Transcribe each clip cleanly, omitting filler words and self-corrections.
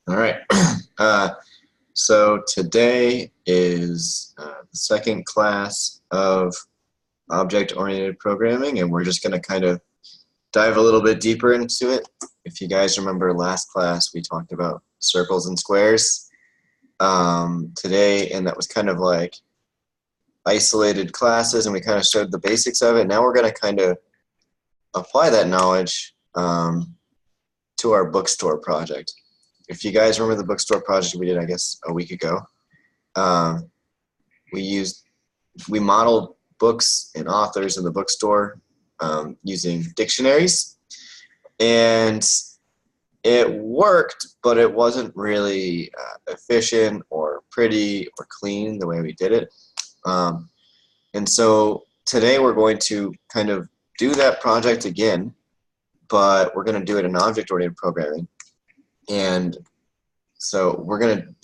All right. So today is the second class of object-oriented programming, and we're just going to kind of dive a little bit deeper into it. If you guys remember last class, we talked about circles and squares today, and that was kind of like isolated classes, and we kind of showed the basics of it. Now we're going to kind of apply that knowledge to our bookstore project. If you guys remember the bookstore project we did, I guess, a week ago, we modeled books and authors in the bookstore using dictionaries, and it worked, but it wasn't really efficient or pretty or clean the way we did it. And so today we're going to kind of do that project again, but we're going to do it in object-oriented programming. And so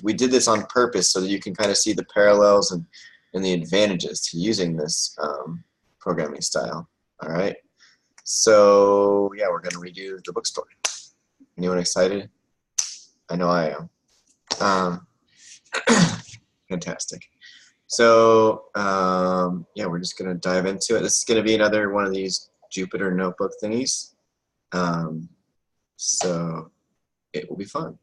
we did this on purpose so that you can kind of see the parallels and the advantages to using this programming style. All right. So yeah, we're going to redo the bookstore. Anyone excited? I know I am. Fantastic. So yeah, we're just going to dive into it. This is going to be another one of these Jupyter notebook thingies. So it will be fun.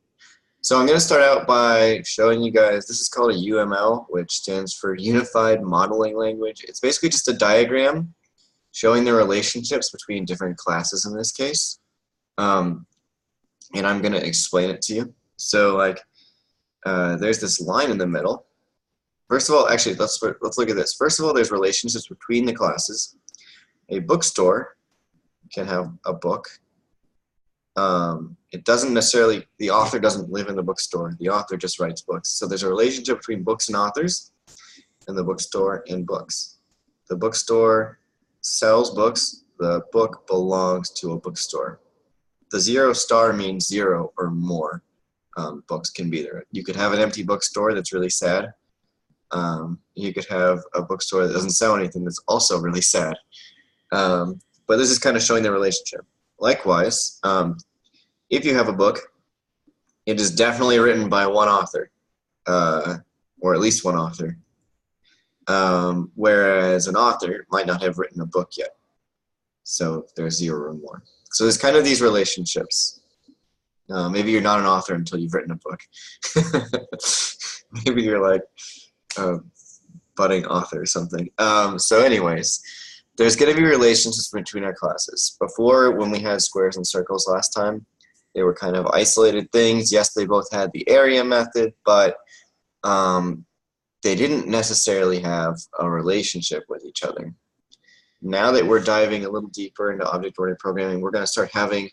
So I'm going to start out by showing you guys, this is called a UML, which stands for Unified Modeling Language. It's basically just a diagram showing the relationships between different classes in this case. And I'm going to explain it to you. So like, there's this line in the middle. First of all, actually, let's look at this. First of all, there's relationships between the classes. A bookstore can have a book. It doesn't necessarily, the author doesn't live in the bookstore. The author just writes books. So there's a relationship between books and authors, and the bookstore and books. The bookstore sells books. The book belongs to a bookstore. The 0 star means 0 or more books can be there. You could have an empty bookstore that's really sad. You could have a bookstore that doesn't sell anything that's also really sad. But this is kind of showing the relationship. Likewise, if you have a book, it is definitely written by one author, or at least one author, whereas an author might not have written a book yet. So there's 0 or more. So there's kind of these relationships. Maybe you're not an author until you've written a book. Maybe you're like a budding author or something. So anyways, there's going to be relationships between our classes. Before, when we had squares and circles last time, they were kind of isolated things. Yes, they both had the area method, but they didn't necessarily have a relationship with each other. Now that we're diving a little deeper into object-oriented programming, we're going to start having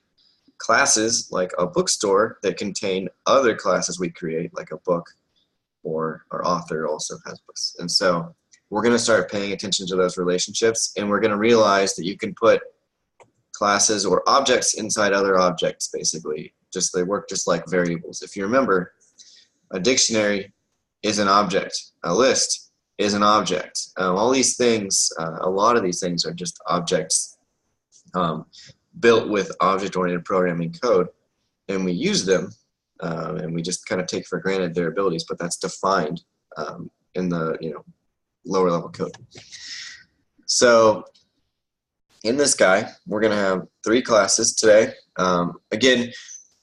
classes like a bookstore that contain other classes we create, like a book, or our author also has books. And so we're going to start paying attention to those relationships, and we're going to realize that you can put classes or objects inside other objects, basically. They work just like variables. If you remember, a dictionary is an object. A list is an object. All these things, a lot of these things are just objects built with object-oriented programming code, and we use them, and we just kind of take for granted their abilities, but that's defined in the lower level code. So in this guy, we're going to have 3 classes today. Again,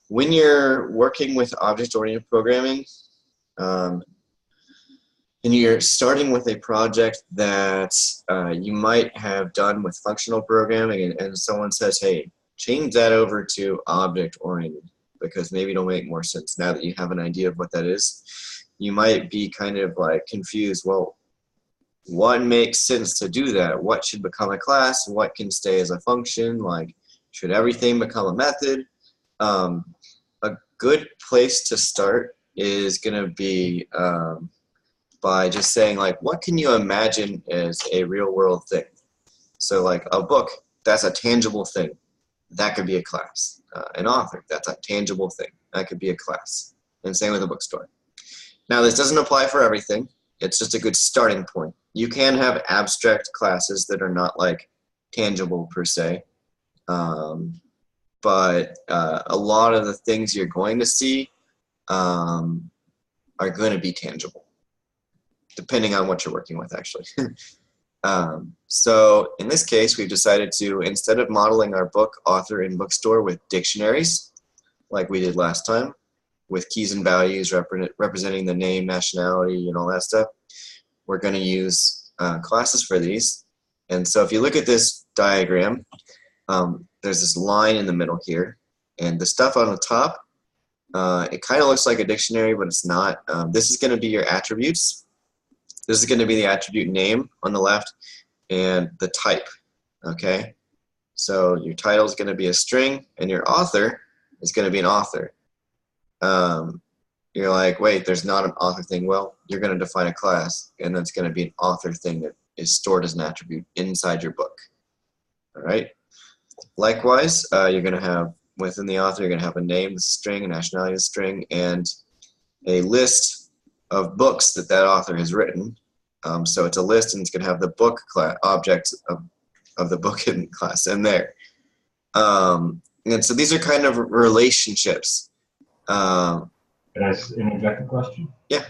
when you're working with object-oriented programming, and you're starting with a project that you might have done with functional programming, and someone says, hey, change that over to object-oriented, because maybe it'll make more sense now that you have an idea of what that is. You might be kind of like confused, well, what makes sense to do that? What should become a class? What can stay as a function? Like, should everything become a method? A good place to start is going to be by just saying, like, what can you imagine as a real-world thing? So, like, a book, that's a tangible thing. That could be a class. An author, that's a tangible thing. That could be a class. And same with a bookstore. Now, this doesn't apply for everything. It's just a good starting point. You can have abstract classes that are not like tangible per se, but a lot of the things you're going to see are going to be tangible, depending on what you're working with, actually. So in this case, we've decided to, instead of modeling our book, author, and bookstore with dictionaries, like we did last time, with keys and values representing the name, nationality, and all that stuff, we're going to use classes for these. And so if you look at this diagram, there's this line in the middle here, and the stuff on the top, it kind of looks like a dictionary, but it's not. This is going to be your attributes. This is going to be the attribute name on the left and the type, okay? So your title is going to be a string, and your author is going to be an author. You're like, wait, there's not an author thing. Well, you're going to define a class, and that's going to be an author thing that is stored as an attribute inside your book, all right? Likewise, you're going to have, within the author, you're going to have a name, the string, a nationality, the string, and a list of books that that author has written. So it's a list, and it's going to have the book class, object of the book in class in there. And so these are kind of relationships. Can I interject a question? Yeah.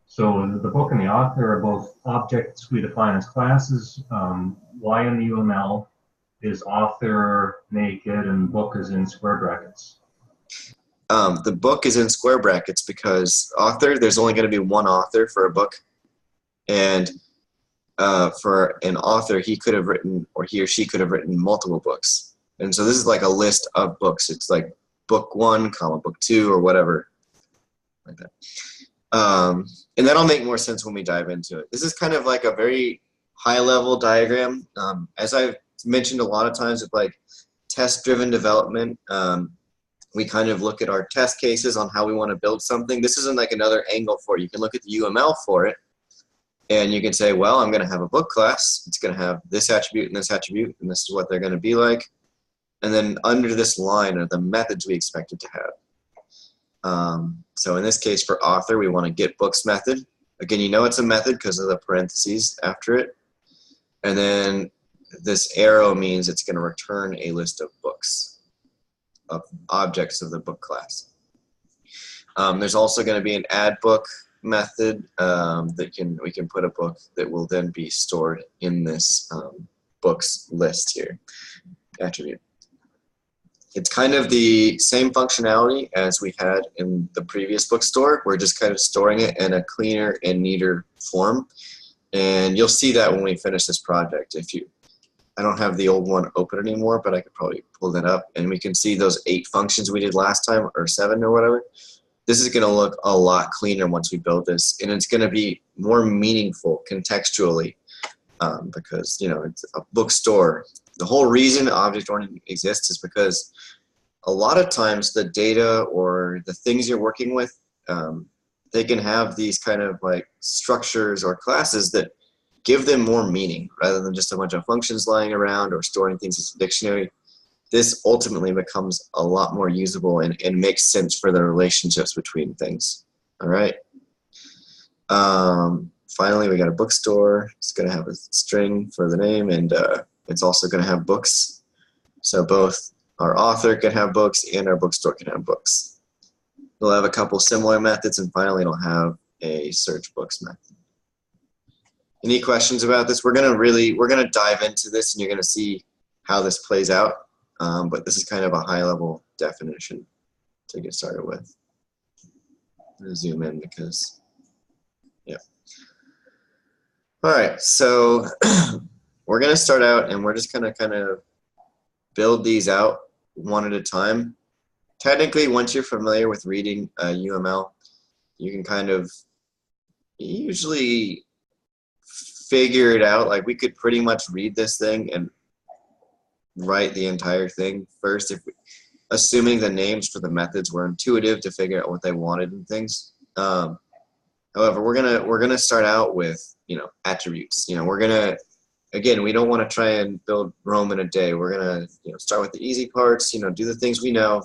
So the book and the author are both objects we define as classes. Why in the UML is author naked and book is in square brackets? The book is in square brackets because author, there's only going to be one author for a book. And for an author, he could have written, or he or she could have written multiple books. And so this is like a list of books. It's like book 1, comma, book 2, or whatever, like that. And that'll make more sense when we dive into it. This is kind of like a very high-level diagram. As I've mentioned a lot of times with like test-driven development, we kind of look at our test cases on how we want to build something. This isn't like another angle for it. You can look at the UML for it, and you can say, well, I'm going to have a book class. It's going to have this attribute, and this is what they're going to be like. And then under this line are the methods we expect it to have. So in this case, for author, we want to get books method. Again, you know it's a method because of the parentheses after it. And then this arrow means it's going to return a list of books, of objects of the book class. There's also going to be an add book method that we can put a book that will then be stored in this books list here, attribute. It's kind of the same functionality as we had in the previous bookstore. We're just kind of storing it in a cleaner and neater form. And you'll see that when we finish this project. I don't have the old one open anymore, but I could probably pull that up. And we can see those 8 functions we did last time, or 7 or whatever. This is going to look a lot cleaner once we build this. And it's going to be more meaningful contextually because, you know, it's a bookstore. The whole reason object-oriented exists is because a lot of times the data or the things you're working with, they can have these kind of like structures or classes that give them more meaning rather than just a bunch of functions lying around or storing things as a dictionary. This ultimately becomes a lot more usable and makes sense for the relationships between things. All right. Finally, we got a bookstore. It's going to have a string for the name, and it's also going to have books. So both our author can have books and our bookstore can have books. We'll have a couple similar methods, and finally it'll have a search books method. Any questions about this? We're gonna dive into this, and you're gonna see how this plays out. But this is kind of a high-level definition to get started with. I'm gonna zoom in because, yeah. All right, so we're gonna start out, and we're just gonna kind of build these out one at a time. Technically, once you're familiar with reading UML, you can kind of usually figure it out. Like, we could pretty much read this thing and write the entire thing first, assuming the names for the methods were intuitive to figure out what they wanted and things. However, we're gonna start out with, you know, attributes. You know, we're gonna, again, we don't want to try and build Rome in a day. We're gonna, you know, start with the easy parts. You know, do the things we know,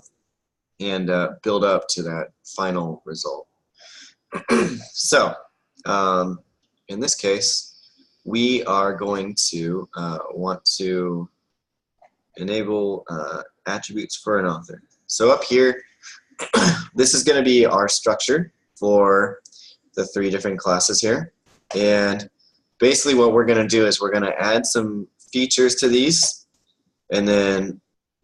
and build up to that final result. So, in this case, we are going to want to enable attributes for an author. So up here, this is going to be our structure for the 3 different classes here. And basically what we're going to do is we're going to add some features to these and then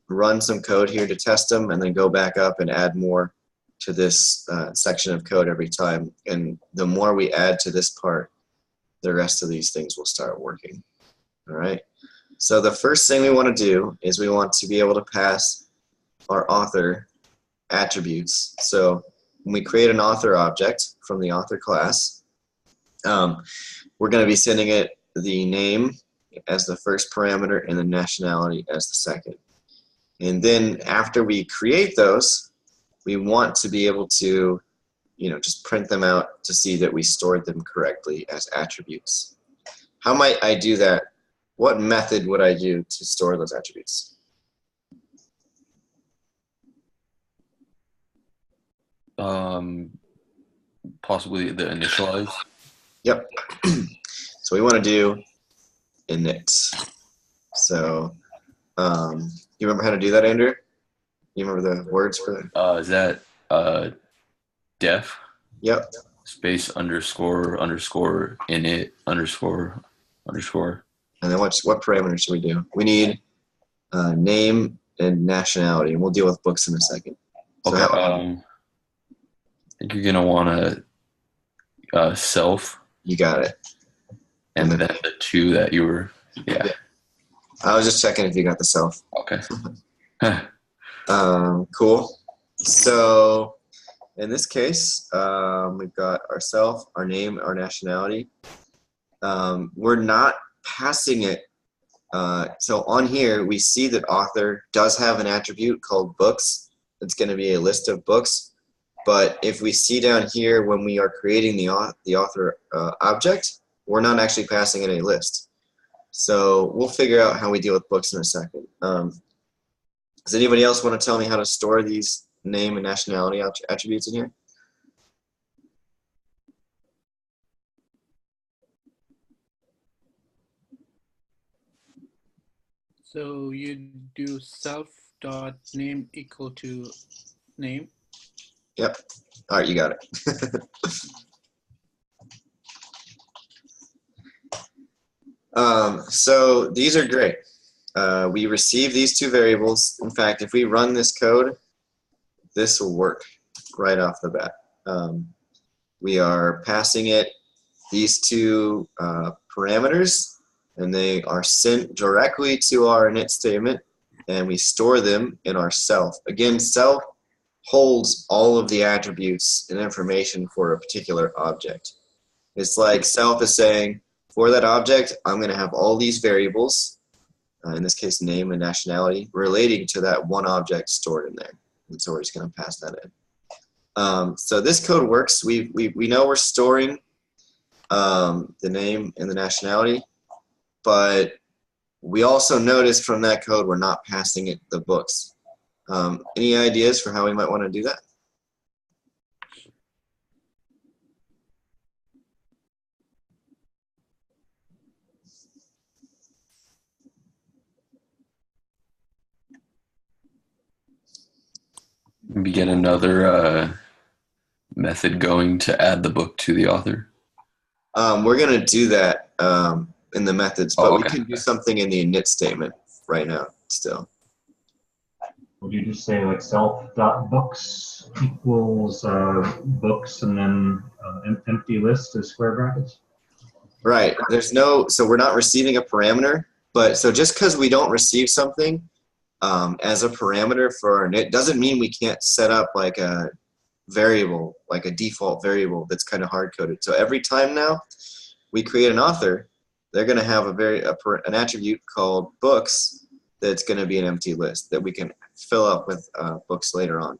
run some code here to test them, and then go back up and add more to this section of code every time. And the more we add to this part, the rest of these things will start working. All right. So the first thing we want to do is we want to be able to pass our author attributes. So when we create an author object from the author class, we're going to be sending it the name as the first parameter and the nationality as the second. And then after we create those, we want to be able to, just print them out to see that we stored them correctly as attributes. How might I do that? What method would I use to store those attributes? Possibly the initialize. Yep. So we want to do init. So you remember how to do that, Andrew? You remember the words for that? Is that def? Yep. Space underscore underscore init underscore underscore. And then what parameters should we do? We need name and nationality, and we'll deal with books in a second. So Okay. I think you're gonna want to self. You got it. And then the 2 that you were. Yeah. I was just checking if you got the self. Okay. Cool. So in this case, we've got ourself, our name, our nationality. We're not passing it. So on here, we see that author does have an attribute called books. It's going to be a list of books. But if we see down here when we are creating the author object, we're not actually passing it a list. So we'll figure out how we deal with books in a second. Does anybody else want to tell me how to store these name and nationality attributes in here? So you do self.name equal to name. Yep. All right, you got it. So these are great. We receive these 2 variables. In fact, if we run this code, this will work right off the bat. We are passing it these 2 parameters, and they are sent directly to our init statement, and we store them in our self. Again, self holds all of the attributes and information for a particular object. It's like self is saying, for that object, I'm going to have all these variables, in this case name and nationality, relating to that one object stored in there. And so we're just going to pass that in. So this code works. We know we're storing the name and the nationality, but we also noticed from that code we're not passing it the books. Any ideas for how we might want to do that? Maybe get another method going to add the book to the author. We're going to do that in the methods, but okay. We can do something in the init statement right now still. Would you just say like self.books equals books and then empty list as square brackets? Right. There's no, so we're not receiving a parameter, but so just because we don't receive something as a parameter for our init doesn't mean we can't set up like a variable, like a default variable that's kind of hard coded. So every time now we create an author, they're going to have an attribute called books that's going to be an empty list that we can fill up with books later on.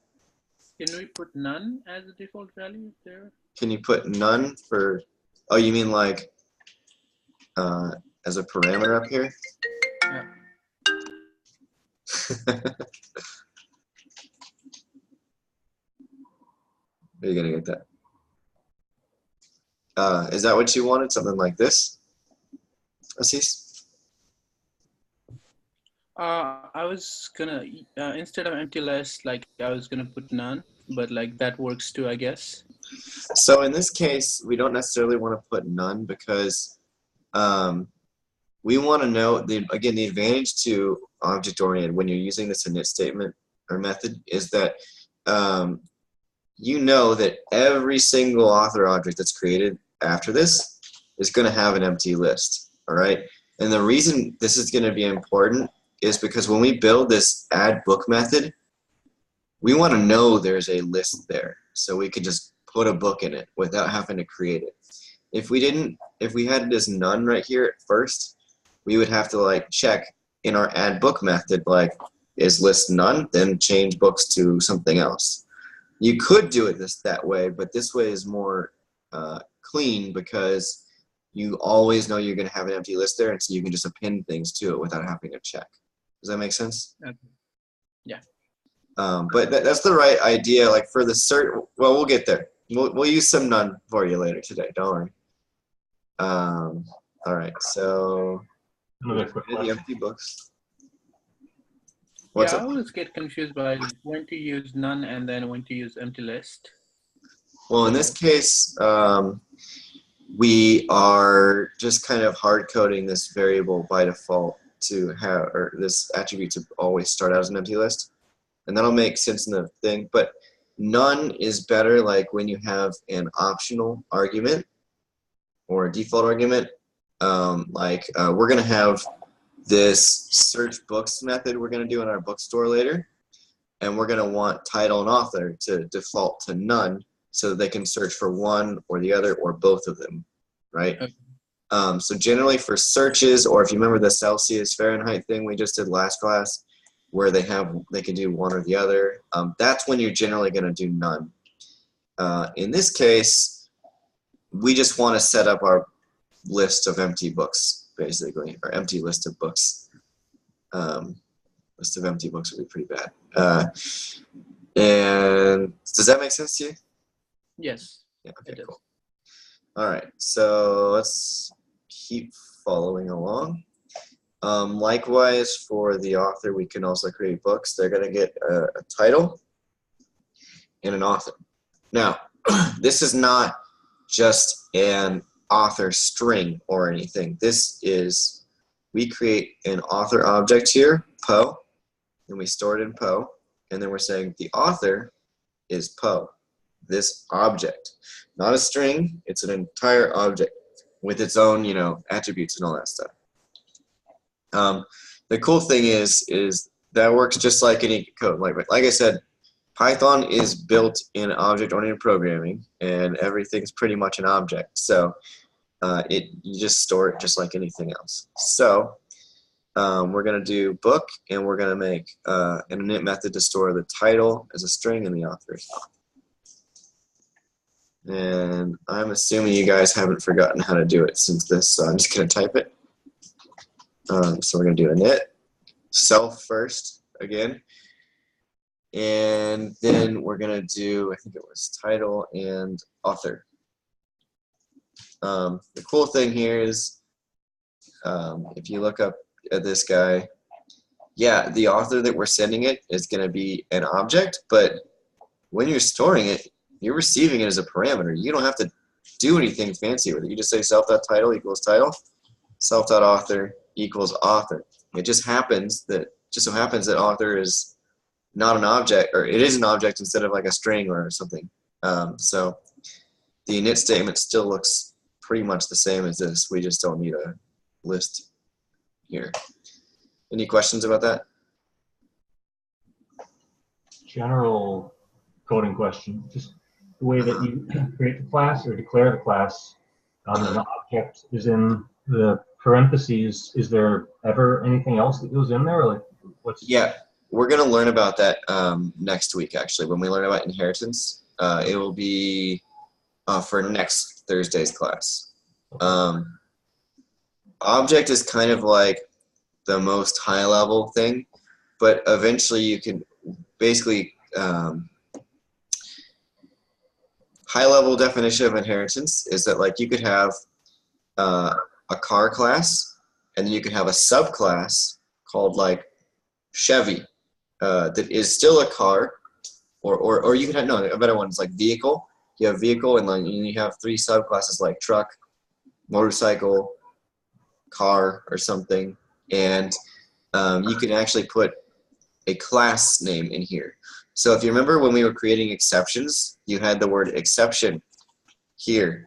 Can we put none as a default value there? Can you put none for, oh, you mean like as a parameter up here? Yeah. Are you going to get that? Is that what you wanted? Something like this? Assis? I was gonna instead of empty list, like I was gonna put none. but like that works too, I guess. So in this case, we don't necessarily want to put none because we want to know, again, the advantage to object-oriented when you're using this init statement or method is that you know that every single author object that's created after this is going to have an empty list, all right? And the reason this is going to be important is because when we build this add book method, we want to know there's a list there, so we could just put a book in it without having to create it. If we had it as none right here at first, we would have to like check in our add book method, like, is list none, then change books to something else. You could do it that way, but this way is more clean because you always know you're going to have an empty list there, and so you can just append things to it without having to check. Does that make sense? Okay. Yeah. But that's the right idea. Like for the cert, well, we'll get there. We'll use some none for you later today. Don't worry. All right. So Another quick the question. empty books. What's I up? always get confused by when to use none and then when to use empty list. Well, in this case, we are just kind of hard coding this variable by default to have, or this attribute to always start out as an empty list. And that'll make sense in the thing, but none is better like when you have an optional argument or a default argument. We're gonna have this search books method we're gonna do in our bookstore later, and we're gonna want title and author to default to none so that they can search for one or the other or both of them, right? Okay. So generally for searches, or if you remember the Celsius Fahrenheit thing we just did last class, where they can do one or the other, that's when you're generally going to do none. In this case, we just want to set up our list of empty books, basically, or empty list of books. List of empty books would be pretty bad. And does that make sense to you? Yes. Yeah. Okay. It does. Cool. All right. So let's keep following along. Likewise, for the author, we can also create books. They're going to get a title and an author. Now, this is not just an author string or anything. This is, we create an author object here, Poe, and we store it in Poe, and then we're saying the author is Poe, this object. Not a string, it's an entire object with its own, attributes and all that stuff. The cool thing is that works just like any code. Like I said, Python is built in object-oriented programming, and everything's pretty much an object. So you just store it just like anything else. So we're going to do book, and we're going to make an init method to store the title as a string and the author. And I'm assuming you guys haven't forgotten how to do it since this, so I'm just going to type it. So we're going to do init, self first again, and then we're going to do, I think it was title and author. The cool thing here is if you look up at this guy, yeah, the author that we're sending it is going to be an object, but when you're storing it, you're receiving it as a parameter. You don't have to do anything fancy with it. You just say self.title equals title, self.author equals author. It just so happens that author is not an object, or it is an object instead of like a string or something. So the init statement still looks pretty much the same as this. We just don't need a list here. Any questions about that? General coding question. Just the way that you create the class or declare the class, the object is in the parentheses. Is there ever anything else that goes in there? Like what's? Yeah, we're going to learn about that next week, actually. When we learn about inheritance, it will be for next Thursday's class. Object is kind of like the most high-level thing, but eventually you can basically high-level definition of inheritance is that like you could have a car class, and then you could have a subclass called like Chevy that is still a car, or you could have, no, a better one is like vehicle. You have vehicle, and then you have 3 subclasses like truck, motorcycle, car, or something, and you can actually put a class name in here. So if you remember when we were creating exceptions, you had the word exception here.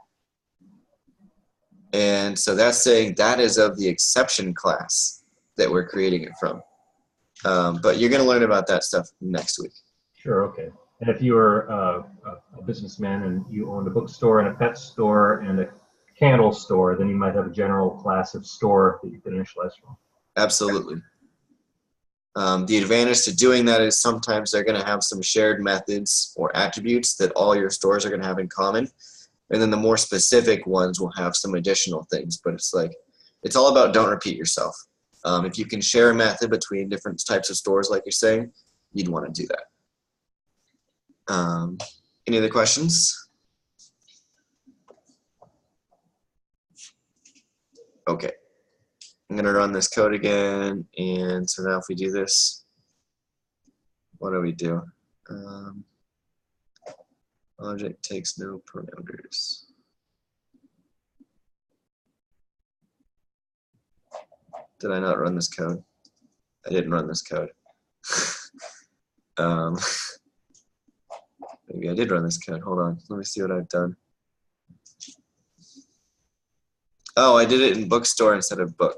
And so that's saying that is of the exception class that we're creating it from. But you're going to learn about that stuff next week. Sure, okay. And if you were a businessman and you owned a bookstore and a pet store and a candle store, then you might have a general class of store that you could initialize from. Absolutely. The advantage to doing that is sometimes they're going to have some shared methods or attributes that all your stores are going to have in common. And then the more specific ones will have some additional things. But it's like, it's all about don't repeat yourself. If you can share a method between different types of stores, like you're saying, you'd want to do that. Any other questions? Okay. I'm going to run this code again. And so now if we do this, what do we do? Object takes no parameters. Did I not run this code? I didn't run this code. Maybe I did run this code. Hold on. Let me see what I've done. Oh, I did it in bookstore instead of book.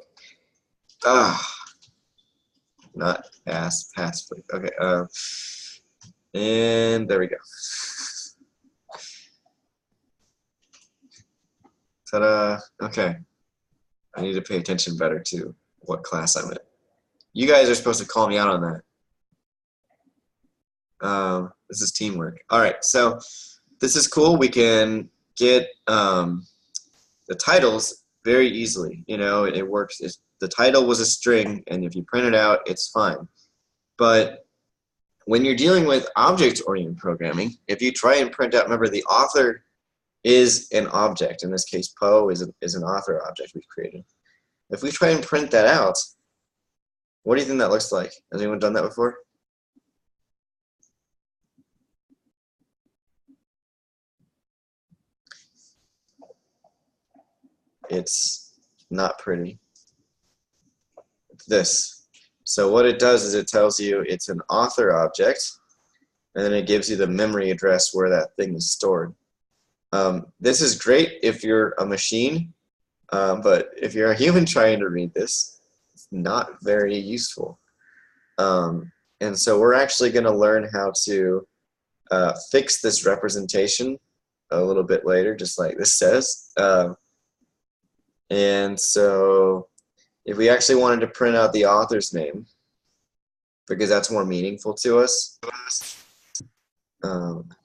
Not pass, okay. And there we go. Ta-da. Okay. I need to pay attention better to what class I'm in. You guys are supposed to call me out on that. This is teamwork. All right, so this is cool. We can get the titles very easily. You know, it works. The title was a string, and if you print it out, it's fine. But when you're dealing with object-oriented programming, if you try and print out, remember the author is an object. In this case, Poe is an author object we've created. If we try and print that out, what do you think that looks like? Has anyone done that before? It's not pretty. It's this. So what it does is it tells you it's an author object, and then it gives you the memory address where that thing is stored. This is great if you're a machine, but if you're a human trying to read this, it's not very useful. And so we're actually going to learn how to fix this representation a little bit later, just like this says. And so if we actually wanted to print out the author's name, because that's more meaningful to us,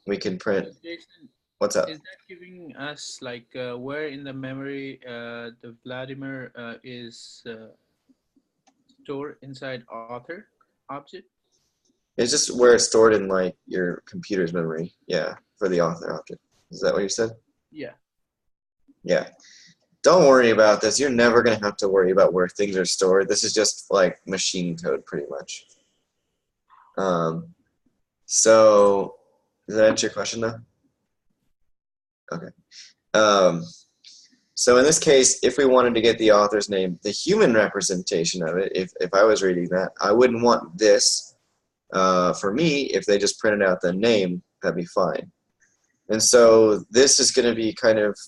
we can print. Jason, what's up? is that giving us like where in the memory the Vladimir is stored inside author object? It's just where it's stored in like your computer's memory. Yeah, for the author object. Is that what you said? Yeah. Yeah. Don't worry about this. You're never going to have to worry about where things are stored. This is just like machine code pretty much. So does that answer your question though? Okay. So in this case, if we wanted to get the author's name, the human representation of it, if I was reading that, I wouldn't want this. For me, if they just printed out the name, that'd be fine. And so this is going to be kind of,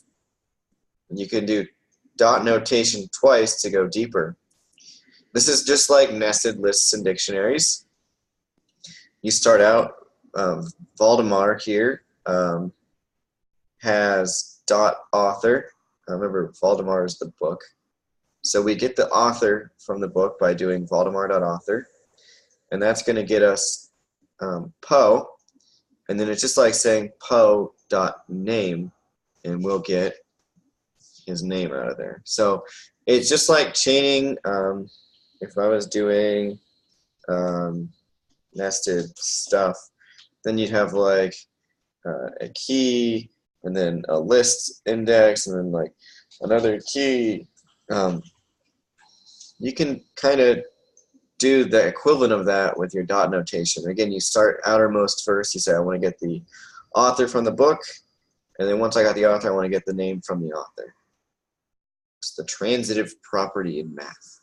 you can do dot notation twice to go deeper. This is just like nested lists and dictionaries. You start out, Valdemar here has dot author. Remember, Valdemar is the book. So we get the author from the book by doing Valdemar.author. And that's going to get us Poe. And then it's just like saying Poe.name, and we'll get his name out of there. So it's just like chaining. If I was doing nested stuff, then you'd have like a key, and then a list index, and then like another key. You can kind of do the equivalent of that with your dot notation. Again, you start outermost first. You say, I want to get the author from the book. And then once I got the author, I want to get the name from the author. It's the transitive property in math.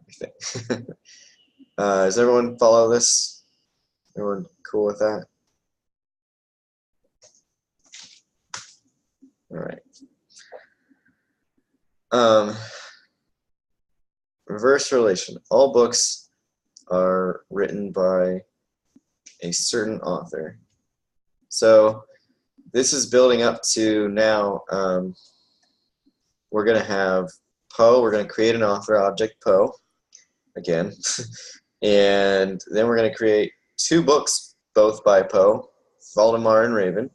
I think. Does everyone follow this? Everyone cool with that? All right. Reverse relation. All books are written by a certain author. So this is building up to now, we're going to have Poe. We're going to create an author object, Poe, again. And then we're going to create 2 books, both by Poe, Valdemar and Raven.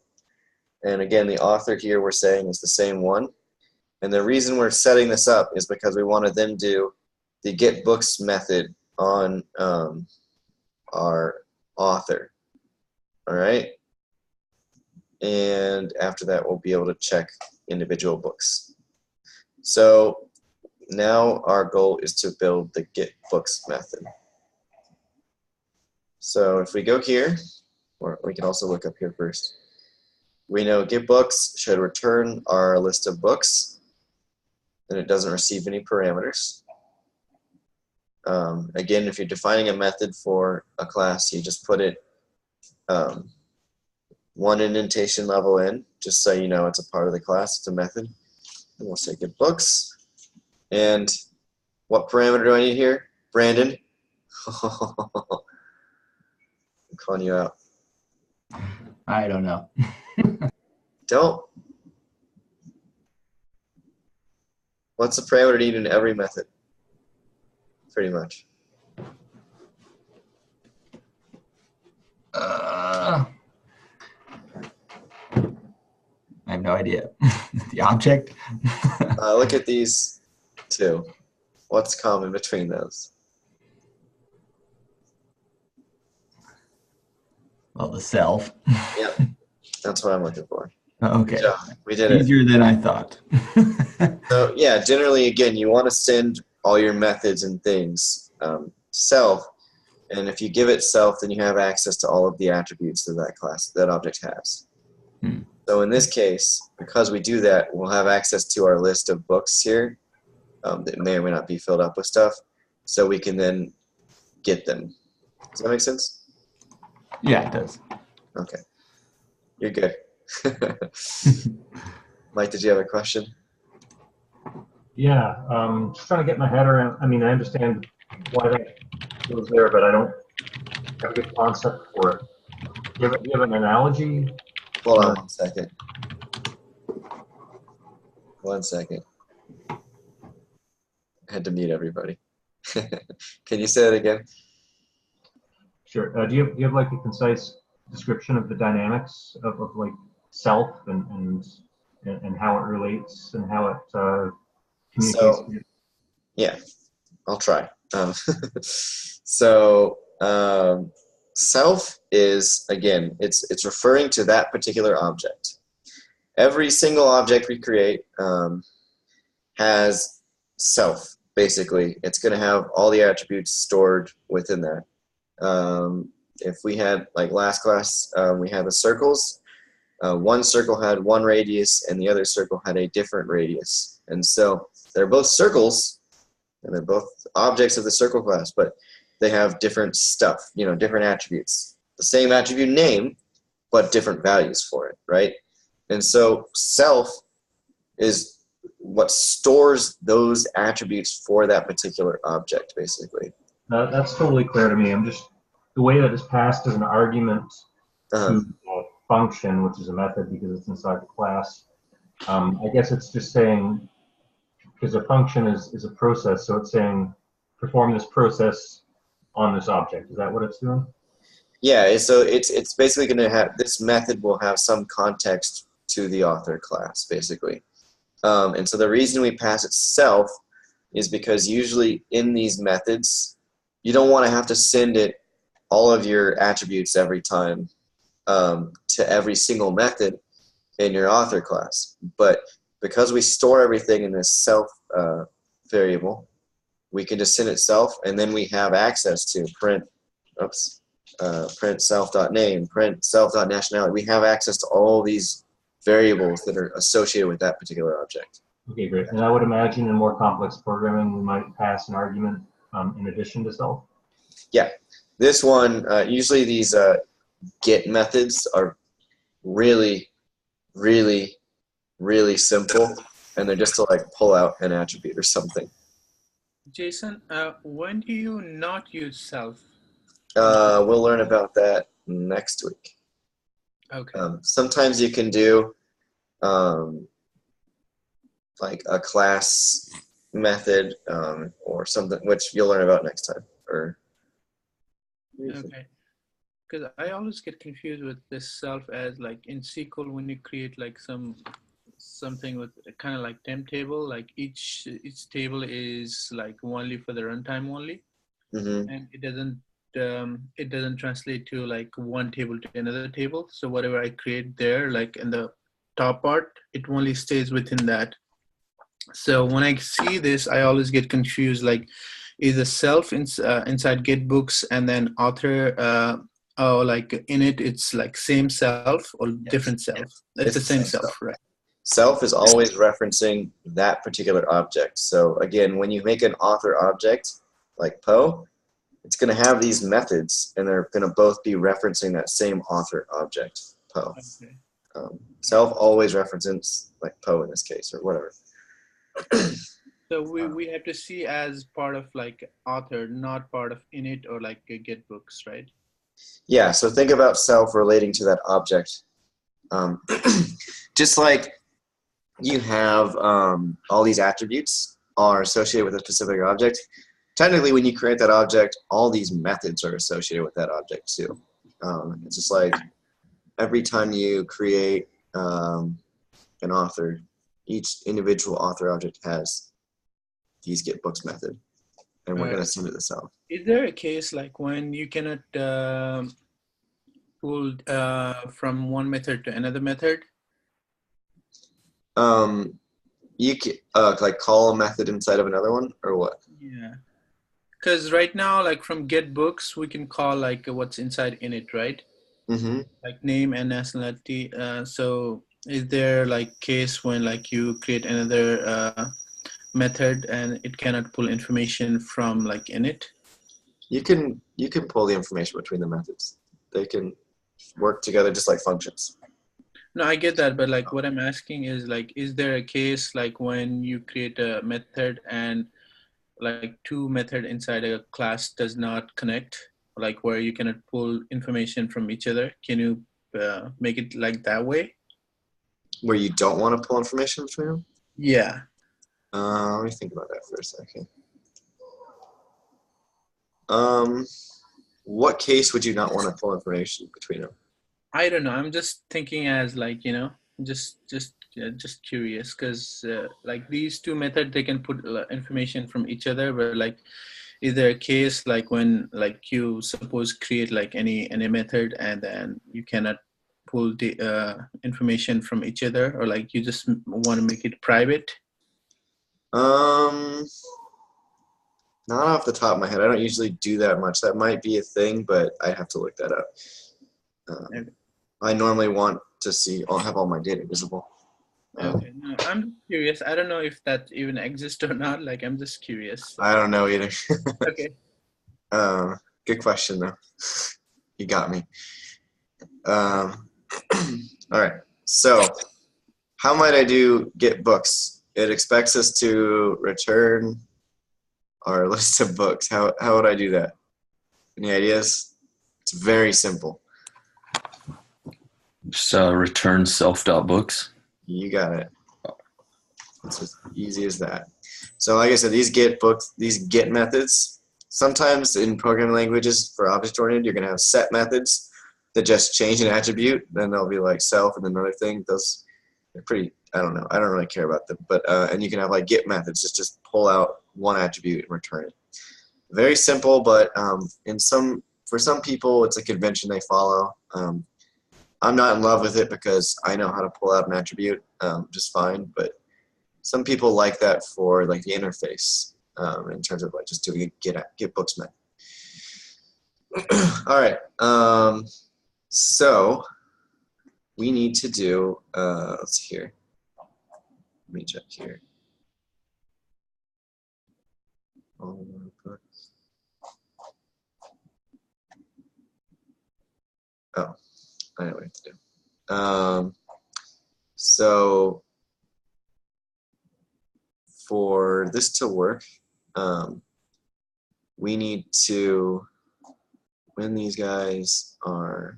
And again, the author here we're saying is the same one. And the reason we're setting this up is because we want to then do the get books method on our author. All right? And after that, we'll be able to check individual books. So now our goal is to build the get books method. So if we go here, or we can also look up here first. We know get books should return our list of books, and it doesn't receive any parameters. Again, if you're defining a method for a class, you just put it 1 indentation level in, just so you know it's a part of the class, it's a method. And we'll say get books. And what parameter do I need here? Brandon? I'm calling you out. I don't know. Don't. What's the parameter needed in every method? Pretty much. I have no idea. The object? Look at these 2. What's common between those? Well, the self. Yep. That's what I'm looking for. Okay. Good job. We did it. Easier than I thought. So yeah, generally, again, you want to send all your methods and things self, and if you give it self, then you have access to all of the attributes that that class, that object has. So in this case, because we do that, we'll have access to our list of books here that may or may not be filled up with stuff, so we can then get them. Does that make sense? Yeah, it does. Okay. You're good. Mike, did you have a question? Yeah, just trying to get my head around. I mean, I understand why that was there, but I don't have a good concept for it. Do you have an analogy? Hold on 1 second. 1 second. I had to mute everybody. Can you say that again? Sure. Do you have like a concise description of the dynamics of like self and how it relates and how it communicates? So, yeah, I'll try. Self is, again, it's referring to that particular object. Every single object we create has self, basically. It's going to have all the attributes stored within that. If we had, like last class, we had the circles. One circle had 1 radius and the other circle had a different radius. And so they're both circles and they're both objects of the circle class, but they have different stuff, different attributes. The same attribute name, but different values for it, right? And so self is what stores those attributes for that particular object, basically. That's totally clear to me. I'm just, the way that it's passed as an argument to a function, which is a method because it's inside the class. I guess it's just saying, because a function is a process, so it's saying perform this process on this object. Is that what it's doing? Yeah, so it's basically going to have, this method will have some context to the author class, basically. And so the reason we pass it self is because usually in these methods, you don't want to have to send it all of your attributes every time to every single method in your author class. But because we store everything in this self variable, we can just send it self, and then we have access to print self.name, print self.nationality. We have access to all these variables that are associated with that particular object. Okay, great. And I would imagine in more complex programming, we might pass an argument in addition to self. Yeah, this one, usually these get methods are really, really, really simple, and they're just to like pull out an attribute or something. Jason, when do you not use self? We'll learn about that next week. Okay. Sometimes you can do like a class method or something, which you'll learn about next time. Or Okay. Because I always get confused with this self as like in SQL when you create like something with kind of like temp table, like each table is like only for the runtime only, and it doesn't translate to like one table to another table. So whatever I create there, like in the top part, it only stays within that. So when I see this, I always get confused. Like, is a self inside get books and then author? Oh, like in it, it's like same self or different self. It's the same self, right? Self is always referencing that particular object. So again, when you make an author object like Poe, it's going to have these methods, and they're going to both be referencing that same author object, Poe. Okay. Self always references like Poe in this case, or whatever. So we have to see as part of like author, not part of init or like get books, right? Yeah, so think about self relating to that object. Just like you have all these attributes are associated with a specific object, technically when you create that object, all these methods are associated with that object too. It's just like every time you create an author, each individual author object has these get books method, and we're going to send it to self. Is there a case like when you cannot pull from one method to another method? You can like call a method inside of another one, or what? Yeah, because right now, like from get books, we can call like what's inside init, right? Like name and nationality. So is there like case when like you create another method and it cannot pull information from like init? You can pull the information between the methods. They can work together just like functions. No, I get that, but like what I'm asking is like, is there a case like when you create a method and like two method inside a class does not connect, like where you cannot pull information from each other? Can you make it like that way? Where you don't want to pull information between them? Yeah. Let me think about that for a second. What case would you not want to pull information between them? I don't know. I'm just thinking as like, you know, just curious, because like these two methods, they can put information from each other, but like, is there a case like when like you suppose create like any method and then you cannot pull the information from each other, or like you just want to make it private? Not off the top of my head. I don't usually do that much. That might be a thing, but I have to look that up. Okay. I normally want to see, I'll have all my data visible. Okay, no, I'm curious. I don't know if that even exists or not. Like, I'm just curious. I don't know either. Okay. Good question, though. You got me. All right. So, how might I do get books? It expects us to return our list of books. How would I do that? Any ideas? It's very simple. Just return self.books. You got it. It's as easy as that. So like I said, these get methods, sometimes in programming languages for object-oriented, you're going to have set methods that just change an attribute. Then they'll be like self and another thing. Those are pretty, I don't know. I don't really care about them. But and you can have like get methods, just pull out one attribute and return it. Very simple, but for some people, it's a convention they follow. I'm not in love with it because I know how to pull out an attribute just fine, but some people like that for like the interface. in terms of like just doing a get books met. All right. So we need to do. Let's see here. Let me check here. All of our books. Oh, I know what I have to do. So for this to work, we need to, when these guys are,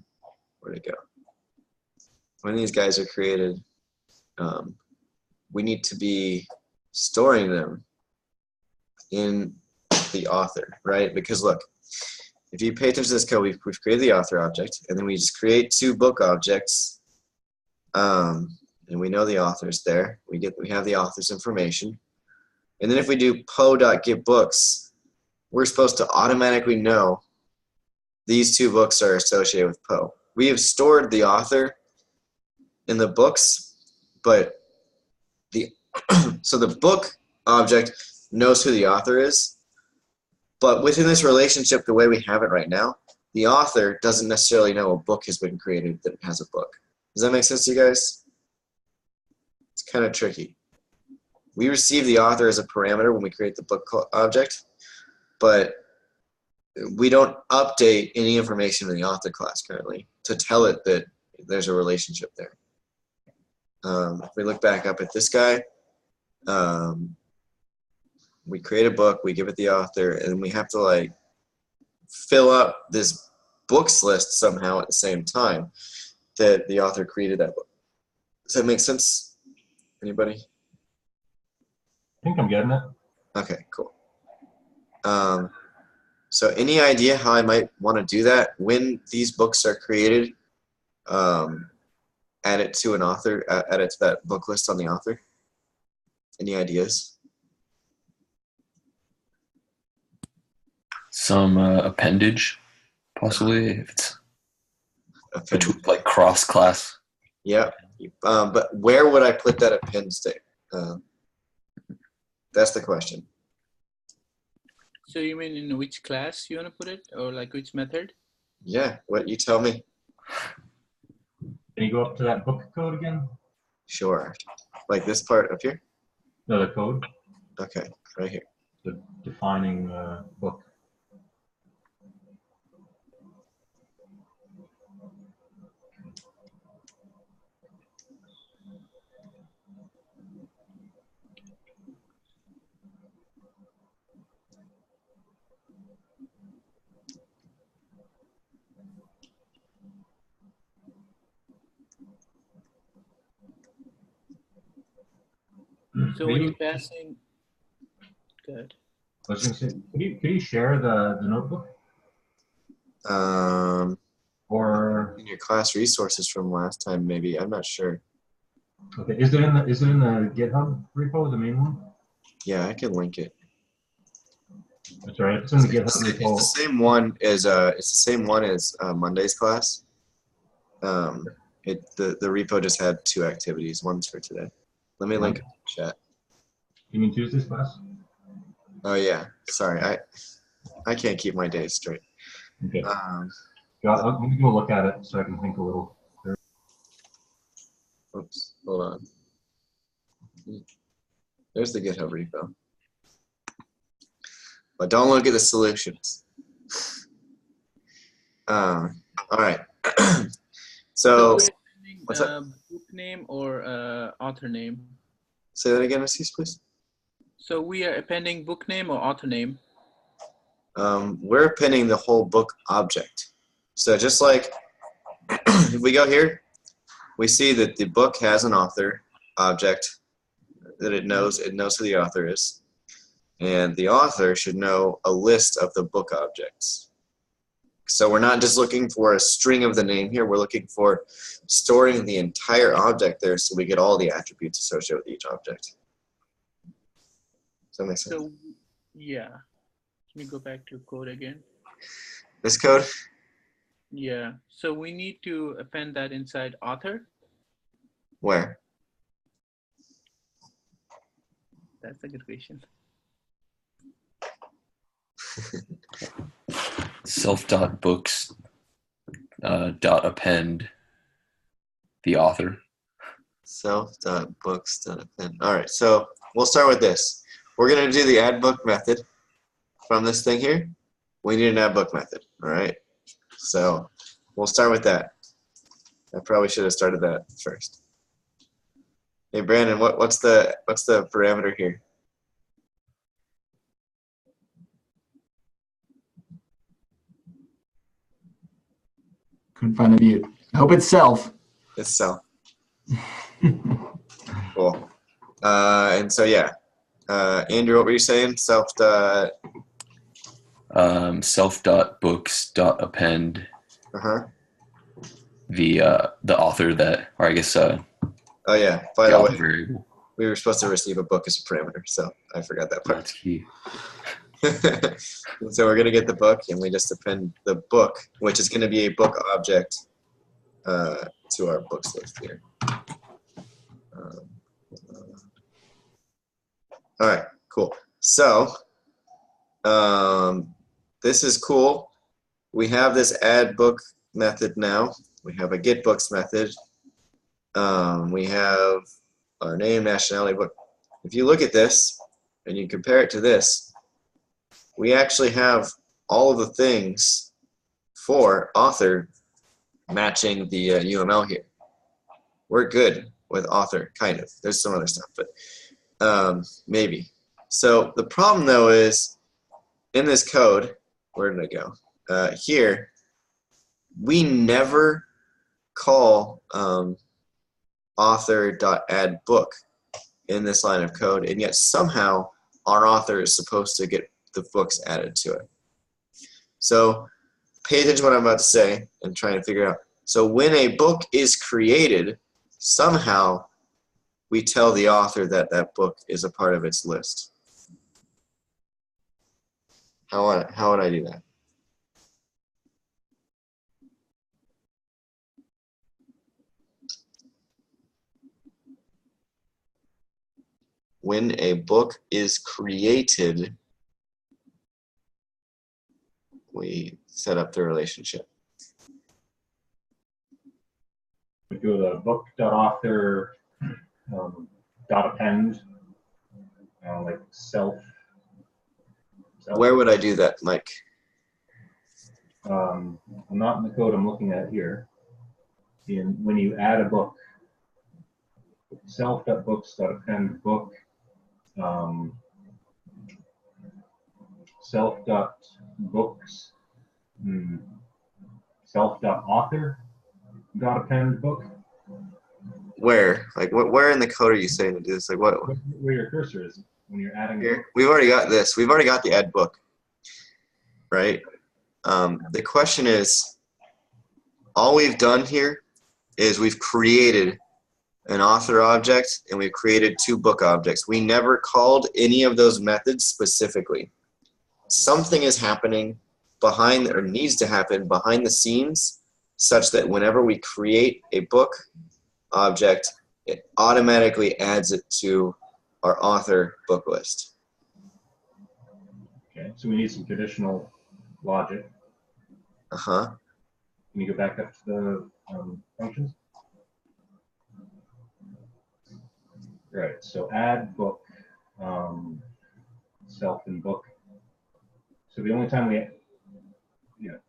where'd it go? When these guys are created, we need to be storing them in the author, right? Because look, if you pay attention to this code, we've created the author object, and then we just create two book objects, and we know the author's there. We have the author's information, and then if we do po.getBooks, we're supposed to automatically know these two books are associated with Po. We have stored the author in the books, but so the book object knows who the author is, but within this relationship, the way we have it right now, the author doesn't necessarily know a book has been created that has a book. Does that make sense to you guys? It's kind of tricky. We receive the author as a parameter when we create the book object, but we don't update any information in the author class currently to tell it that there's a relationship there. If we look back up at this guy, we create a book, we give it the author, and we have to like fill up this books list somehow at the same time that the author created that book. Does that make sense? Anybody? I think I'm getting it. Okay, cool. So any idea how I might want to do that when these books are created? Add it to an author, add it to that book list on the author. Any ideas? Some appendage, possibly, if it's Appendage. like cross-class. Yeah, but where would I put that append state? That's the question. So you mean in which class you want to put it, or like which method? Yeah, what you tell me. Can you go up to that book code again? Sure. Like this part up here? No, the code. Okay, right here. The defining book. So when you're passing, good. I was going to say, could you share the notebook? Or In your class resources from last time, maybe. I'm not sure. okay, is it in the GitHub repo, the main one? Yeah, I can link it. That's right. It's in the GitHub It's repo. the same one as Monday's class. The repo just had two activities. One's for today. Let me link it in the chat. You mean Tuesday's class? Oh yeah, sorry, I can't keep my days straight. Okay. Yeah, I'm gonna go look at it so I can think a little. Oops, hold on. There's the GitHub repo. But don't look at the solutions. All right. So, what's that? Book name or author name? Say that again, Assis, please. So we are appending book name or author name? We're appending the whole book object. So just like if we go here, we see that the book has an author object that it knows who the author is. And the author should know a list of the book objects. So we're not just looking for a string of the name here, we're looking for storing the entire object there so we get all the attributes associated with each object. Does that make sense? So, yeah. Can you go back to code again? This code? Yeah. So we need to append that inside author. Where? That's a good question. Self.books dot append the author. Self.books.append. All right, so we'll start with this. We're going to do the add book method from this thing here. We need an add book method, all right? So we'll start with that. I probably should have started that first. Hey Brandon, what's the parameter here? Couldn't find the mute. I hope it's self. It's self. Cool. And so yeah, Andrew, what were you saying? Self.books.append the author that, or I guess oh yeah, by the the way, author variable. we were supposed to receive a book as a parameter, so I forgot that part. That's key. So we're gonna get the book, and we just append the book, which is gonna be a book object to our books list here. All right, cool. So this is cool. We have this add book method now. We have a get books method. We have our name, nationality, book. If you look at this and you compare it to this, we actually have all of the things for author matching the UML here. We're good with author, kind of. There's some other stuff, but maybe. So the problem though is in this code, where did it go? Here, we never call author.addBook in this line of code, and yet somehow our author is supposed to get the books added to it. So pay attention to what I'm about to say and try and figure it out. So when a book is created, somehow we tell the author that that book is a part of its list. How would I do that? When a book is created, we set up the relationship. We do the book.author dot append, like self. Where would I do that, Mike? Not in the code I'm looking at here. When you add a book, self.books.append book, self.books, self.author.append book. Where? Like, where in the code are you saying to do this? Like, what? Where your cursor is when you're adding. Here, we've already got this. We've already got the add book, right? The question is, all we've done here is we've created an author object and we've created two book objects. We never called any of those methods specifically. Something is happening behind, or needs to happen behind the scenes, such that whenever we create a book object, it automatically adds it to our author book list. Okay, so we need some conditional logic. Uh-huh. Can you go back up to the functions? Right, so add book, self and book. So the only time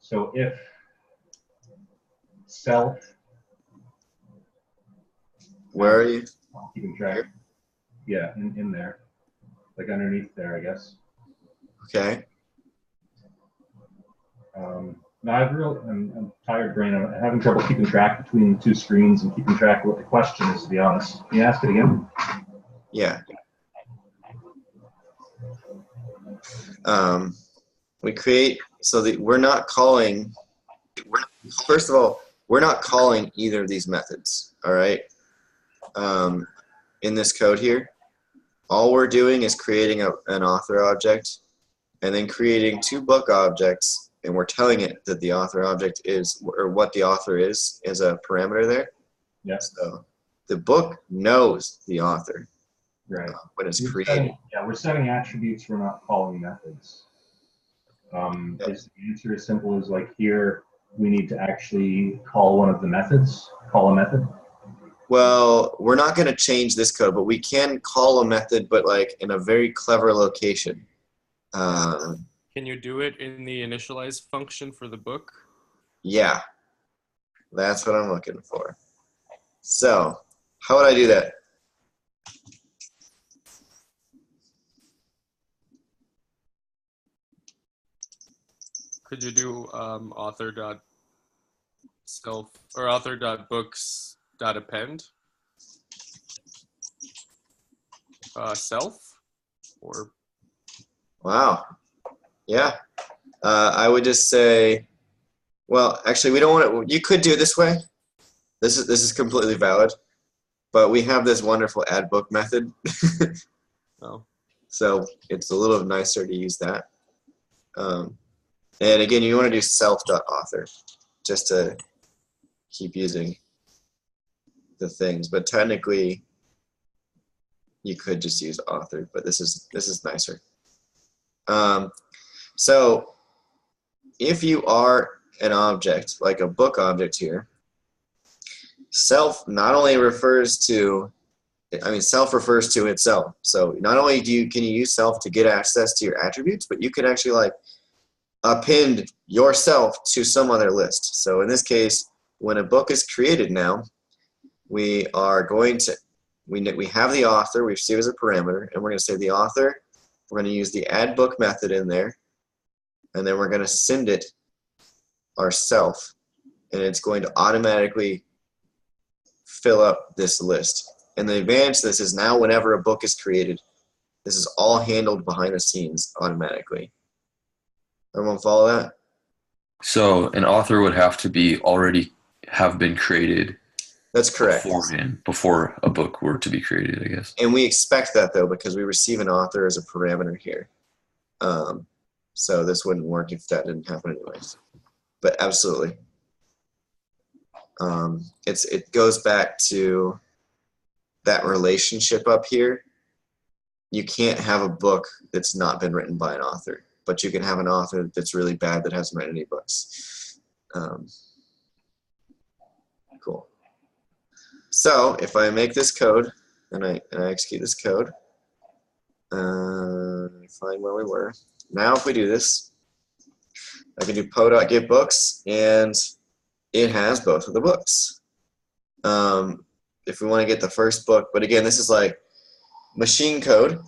so if self. Where are you? Keeping track. Yeah, in there, like underneath there, I guess. Okay. No, I'm tired brain. I'm having trouble keeping track between two screens and keeping track of what the question is, to be honest. Can you ask it again? Yeah. We create, so that we're not calling, first of all, we're not calling either of these methods, all right? In this code here, all we're doing is creating an author object and then creating two book objects, and we're telling it that the author object is, or what the author is as a parameter there. Yeah. So the book knows the author, right, when it's created. We're setting attributes. We're not calling methods. Is the answer as simple as like here, we need to actually call one of the methods, call a method? Well, we're not going to change this code, but we can call a method, but like in a very clever location. Can you do it in the initialize function for the book? Yeah, that's what I'm looking for. So, how would I do that? Could you do author.self or author.books.append self or? Wow. Yeah. I would just say, well, actually, we don't want to. You could do it this way. This is completely valid, but we have this wonderful add book method. Oh. So it's a little nicer to use that. And again, you want to do self.author just to keep using the things. But technically, you could just use author, but this is nicer. So if you are an object, like a book object here, self not only refers to, self refers to itself. So not only can you use self to get access to your attributes, but you can actually like append yourself to some other list. So in this case, when a book is created now, we are going to, we have the author, we receive as a parameter, and we're going to say the author, we're going to use the add book method in there, and then we're going to send it ourself, and it's going to automatically fill up this list. And the advantage to this is now whenever a book is created, this is all handled behind the scenes automatically. Everyone follow that? So an author would have to be already have been created. That's correct. Beforehand, before a book were to be created, I guess. And we expect that though, because we receive an author as a parameter here. So this wouldn't work if that didn't happen anyways. But absolutely. It goes back to that relationship up here. You can't have a book that's not been written by an author, but you can have an author that's really bad that hasn't written any books. Cool. So if I make this code and I execute this code, find where we were. Now if we do this, I can do po.getBooks, and it has both of the books. If we want to get the first book, but again, this is like machine code,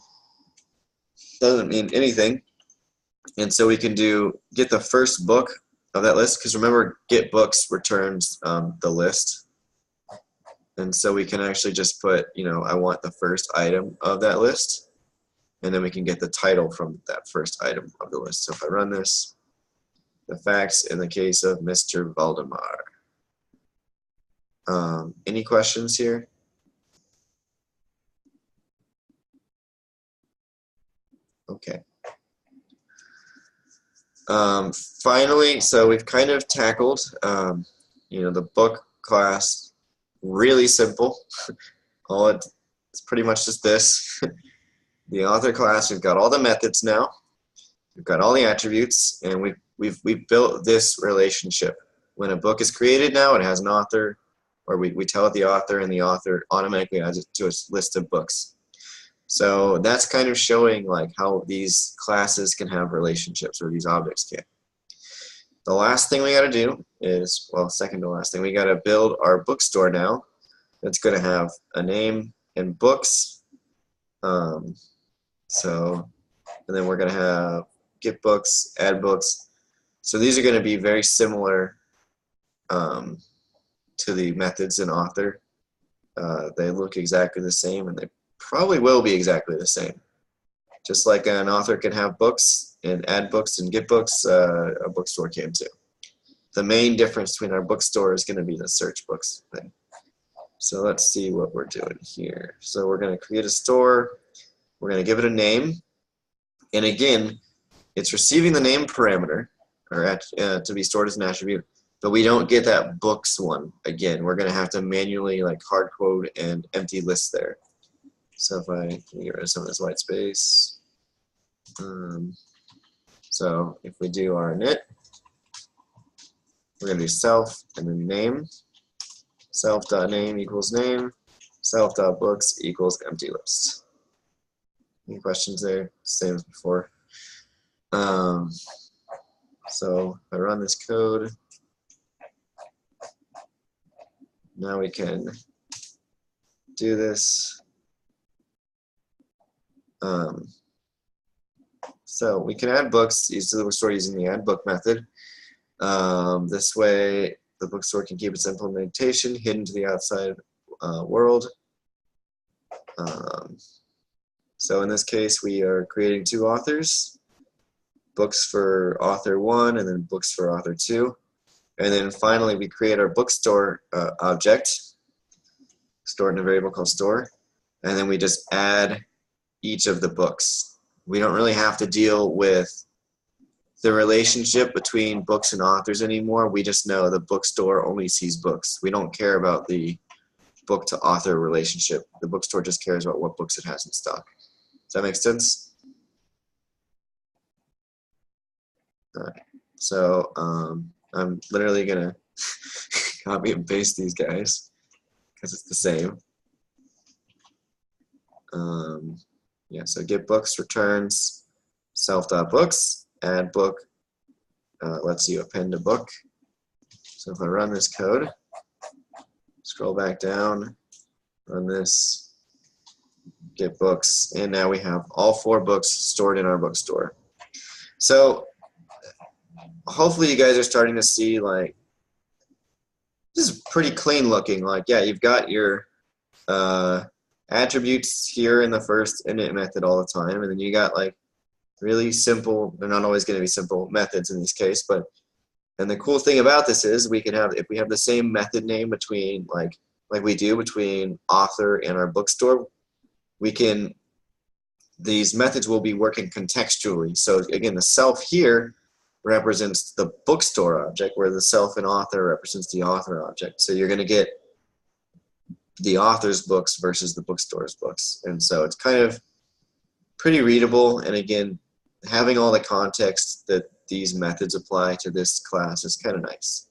doesn't mean anything. And so we can get the first book of that list, because remember, get books returns the list. And so we can actually just put, I want the first item of that list, and then we can get the title from that first item of the list. So if I run this, the facts in the case of Mr. Valdemar. Any questions here? Okay. Finally, so we've kind of tackled, the book class. Really simple. It's pretty much just this. The author class, we've got all the methods now. We've got all the attributes, and we've built this relationship. When a book is created now, it has an author, or we tell it the author, and the author automatically adds it to a list of books. So that's kind of showing like how these classes can have relationships, or these objects can. The last thing we got to do is, well, second to last thing, we got to build our bookstore now. It's going to have a name and books. And then we're going to have get books, add books. So these are going to be very similar to the methods in author. They look exactly the same, and they probably will be exactly the same. Just like an author can have books and add books and get books, a bookstore can too. The main difference between our bookstore is going to be the search books thing. So let's see what we're doing here. So we're going to create a store. We're going to give it a name. And again, it's receiving the name parameter to be stored as an attribute, but we don't get that books one. Again, we're going to have to manually like hard code and empty list there. So if I can get rid of some of this white space. So if we do our init, we're going to do self and then name. Self.name equals name. Self.books equals empty list. Any questions there? Same as before. So if I run this code, now we can do this. So we can add books to the bookstore using the add book method. This way, the bookstore can keep its implementation hidden to the outside world. So in this case, we are creating 2 authors, books for author 1 and then books for author 2. And then finally, we create our bookstore object, stored in a variable called store, and then we just add each of the books. We don't really have to deal with the relationship between books and authors anymore. We just know the bookstore only sees books. We don't care about the book to author relationship. The bookstore just cares about what books it has in stock. Does that make sense? All right. So I'm literally gonna copy and paste these guys because it's the same. Yeah, so get books returns self.books, add book lets you append a book. So if I run this code, scroll back down, run this, get books, and now we have all 4 books stored in our bookstore. So hopefully you guys are starting to see, like, this is pretty clean looking. Like, yeah, you've got your attributes here in the first init method all the time, and then you got like really simple, they're not always going to be simple methods in this case, but, and the cool thing about this is we can have, if we have the same method name between like we do between author and our bookstore, we can, these methods will be working contextually. So again, the self here represents the bookstore object, where the self and author represents the author object. So you're going to get the author's books versus the bookstore's books. And so it's kind of pretty readable. And again, having all the context that these methods apply to this class is kind of nice.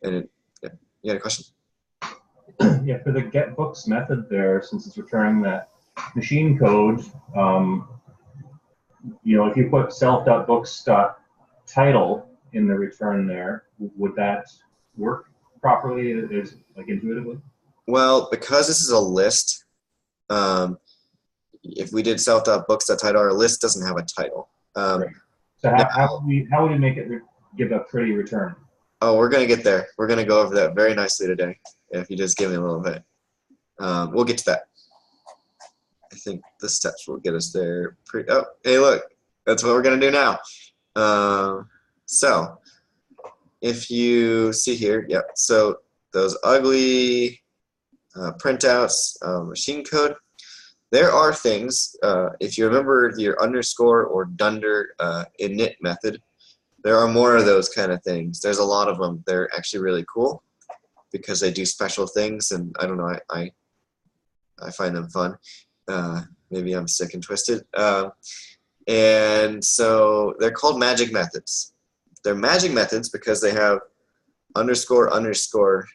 And yeah, you had a question? Yeah, for the get books method there, since it's returning that machine code, you know, if you put self.books.title in the return there, would that work properly, is like intuitively? Well, because this is a list, if we did self.books.title, our list doesn't have a title. Right. So how would we make it give a pretty return? Oh, we're going to get there. We're going to go over that very nicely today, if you just give me a little bit. We'll get to that. I think the steps will get us there. Oh, hey, look. That's what we're going to do now. So if you see here, yeah, so those ugly printouts, machine code, there are things, if you remember your underscore or dunder init method, there are more of those kind of things. There's a lot of them. They're actually really cool because they do special things, and I don't know, I find them fun. Maybe I'm sick and twisted. And so they're called magic methods. They're magic methods because they have underscore underscore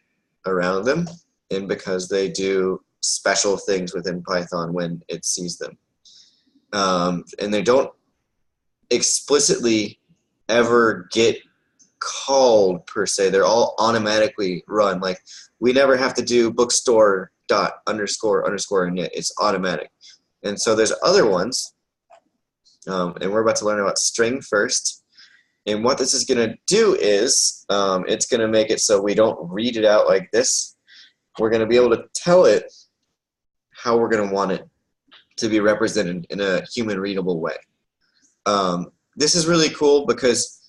around them, and because they do special things within Python when it sees them. And they don't explicitly ever get called per se. They're all automatically run. Like, we never have to do bookstore dot underscore underscore init. It's automatic. And so there's other ones, and we're about to learn about string first. And what this is going to do is it's going to make it so we don't read it out like this. We're going to be able to tell it how we're going to want it to be represented in a human readable way. This is really cool because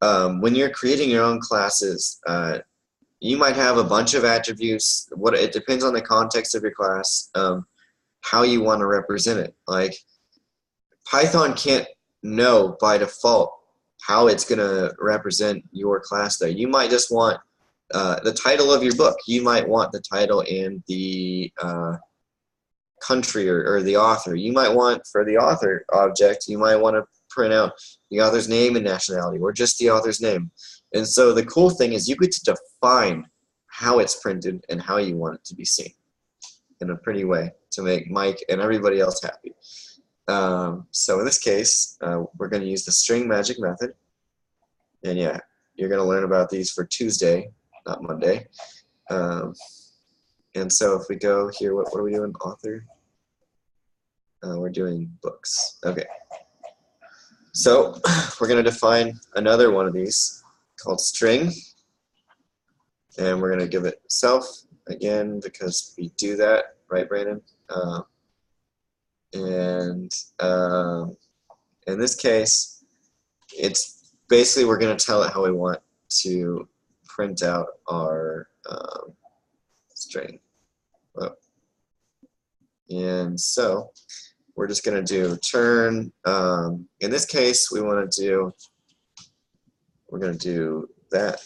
when you're creating your own classes, you might have a bunch of attributes. It depends on the context of your class, how you want to represent it. Like, Python can't know by default how it's going to represent your class there. You might just want the title of your book. You might want the title and the country or the author. You might want, for the author object, you might want to print out the author's name and nationality, or just the author's name. And so the cool thing is you get to define how it's printed and how you want it to be seen in a pretty way to make Mike and everybody else happy. So in this case, we're going to use the string magic method. And yeah, you're going to learn about these for Tuesday, not Monday. And so if we go here, what are we doing? Author? We're doing books. Okay. So we're going to define another one of these called string. And we're going to give it self again because we do that, right, Brandon? And in this case, it's basically we're going to tell it how we want to print out our string. Oh. And so we're just going to do turn. In this case, we're going to do that.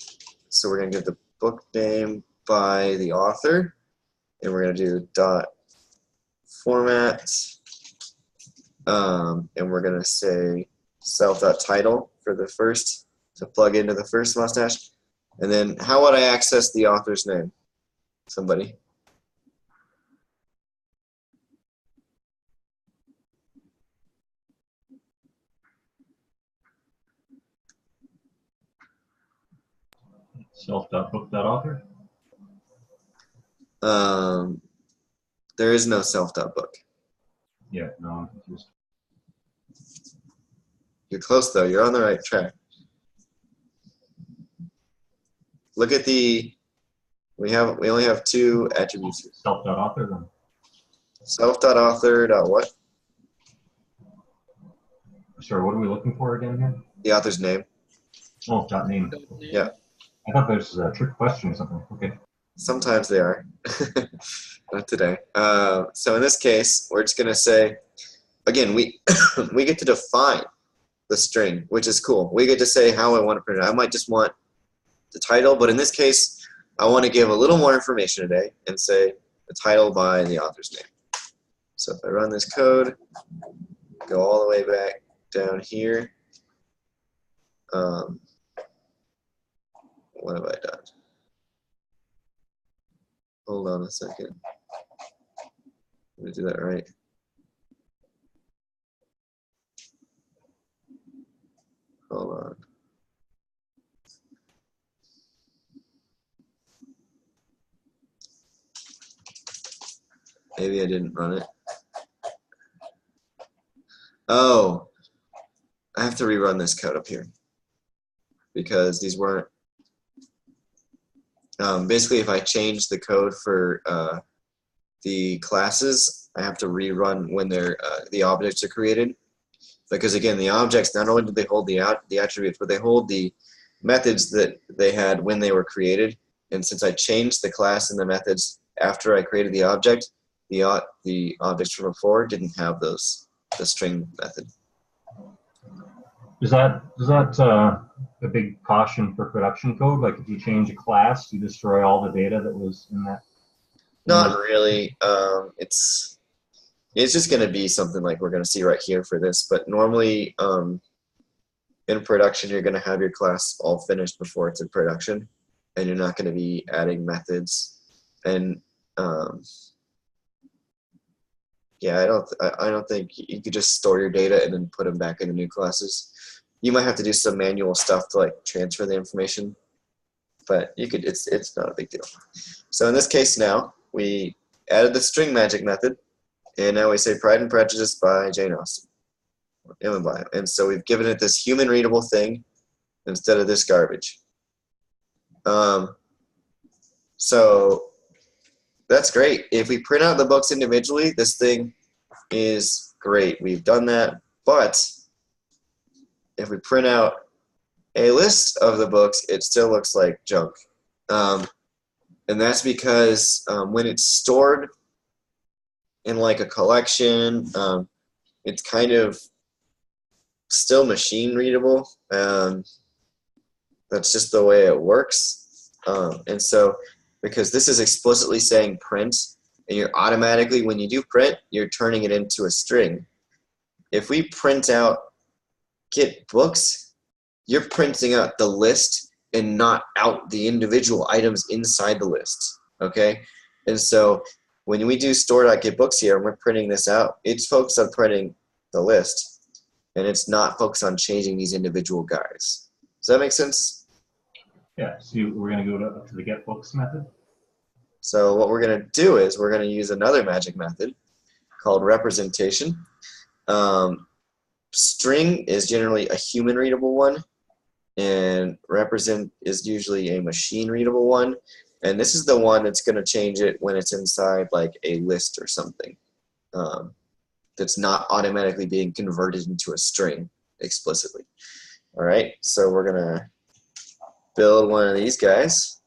So we're going to give the book name by the author, and we're going to do dot format, and we're going to say self.title for the first, to plug into the first mustache. And then how would I access the author's name? Somebody? Self.book.author? There is no self.book. Yeah, no, I'm confused. You're close though. You're on the right track. Look at the. We only have two attributes. Self.author then. Self.author. What? Sorry, what are we looking for again here? The author's name. Oh, dot name. Yeah. I thought this was a trick question or something. Okay. Sometimes they are. Not today. So in this case, we're just gonna say, again, we we get to define the string, which is cool. We get to say how I want to print it. I might just want the title, but in this case, I want to give a little more information today and say the title by the author's name. So if I run this code, go all the way back down here. What have I done? Hold on a second. Let me do that right. Hold on. Maybe I didn't run it. Oh, I have to rerun this code up here because these weren't. Basically, if I change the code for the classes, I have to rerun when they're the objects are created. Because again, the objects, not only do they hold the attributes, but they hold the methods that they had when they were created. And since I changed the class and the methods after I created the object, the objects from before didn't have the string method. Is that a big caution for production code? Like if you change a class, you destroy all the data that was in that? Not really. It's just going to be something like we're going to see right here for this. But normally in production, you're going to have your class all finished before it's in production, and you're not going to be adding methods. And yeah, I don't think you could just store your data and then put them back into new classes. You might have to do some manual stuff to like transfer the information, but you could. It's not a big deal. So in this case now, we added the string magic method, and now we say Pride and Prejudice by Jane Austen. And so we've given it this human readable thing instead of this garbage. So that's great. If we print out the books individually, this thing is great. We've done that. But if we print out a list of the books, it still looks like junk. And that's because when it's stored in like a collection, it's kind of still machine readable. That's just the way it works. And so because this is explicitly saying print, and you're automatically, when you do print, you're turning it into a string. If we print out get books, you're printing out the list and not out the individual items inside the list, okay? And so when we do store.getBooks here and we're printing this out, it's focused on printing the list, and it's not focused on changing these individual guys. Does that make sense? Yeah, so we're going to go to the getBooks method. So what we're going to do is we're going to use another magic method called representation. String is generally a human readable one, and represent is usually a machine readable one. And this is the one that's going to change it when it's inside like a list or something. That's not automatically being converted into a string explicitly. All right, so we're going to build one of these guys.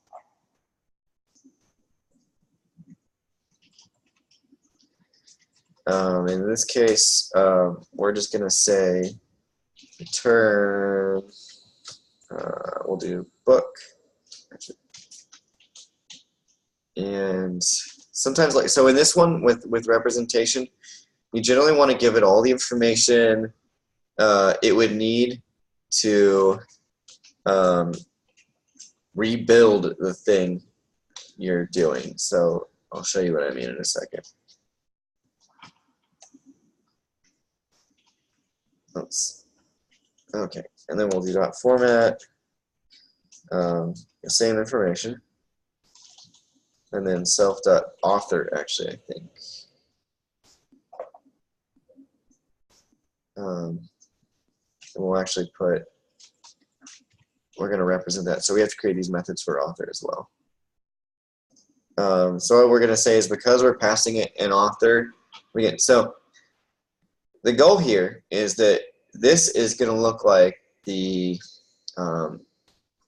In this case, we're just going to say return, we'll do book. And sometimes, like, so in this one with representation, you generally want to give it all the information it would need to rebuild the thing you're doing. So I'll show you what I mean in a second. Oops. Okay, and then we'll do .format, the same information, and then self.author, actually, I think. And we'll actually put, we're going to represent that. So we have to create these methods for author as well. So what we're going to say is because we're passing it an author, so the goal here is that this is going to look like the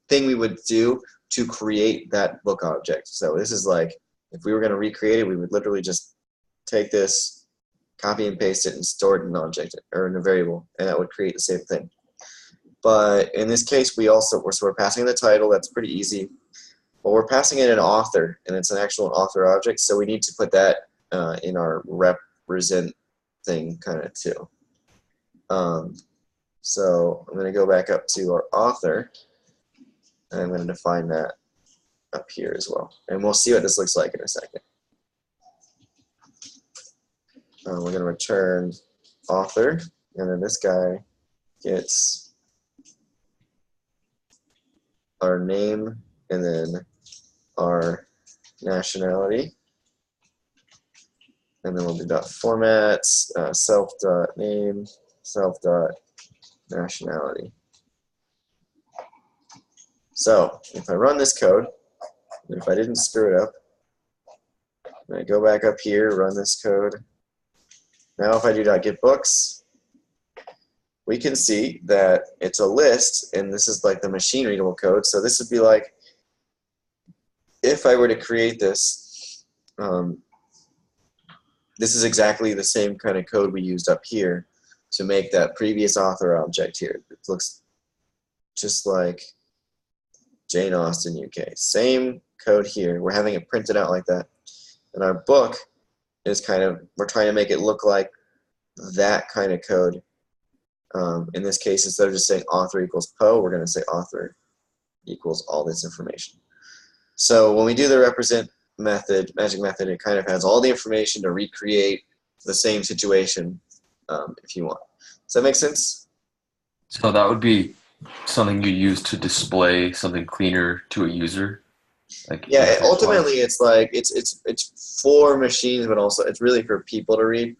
thing we would do to create that book object. So this is like, if we were going to recreate it, we would literally just take this, copy and paste it, and store it in an object or in a variable, and that would create the same thing. But in this case, we're passing the title. That's pretty easy. But we're passing it an author, and it's an actual author object, so we need to put that in our represent thing kind of too. So I'm going to go back up to our author, and I'm going to define that up here as well. And we'll see what this looks like in a second. We're going to return author, and then this guy gets our name and then our nationality. And then we'll do .formats, self.name, self.nationality. So if I run this code, and if I didn't screw it up, and I go back up here, run this code. Now if I do .getBooks, we can see that it's a list, and this is like the machine readable code. So this would be like, if I were to create this, this is exactly the same kind of code we used up here to make that previous author object here. It looks just like Jane Austen UK. Same code here. We're having it printed out like that. And our book is kind of, we're trying to make it look like that kind of code. In this case, instead of just saying author equals Poe, we're going to say author equals all this information. So when we do the represent method, magic method, it kind of has all the information to recreate the same situation if you want. Does that make sense? So that would be something you use to display something cleaner to a user? Like yeah, ultimately it's like, it's for machines, but also it's really for people to read.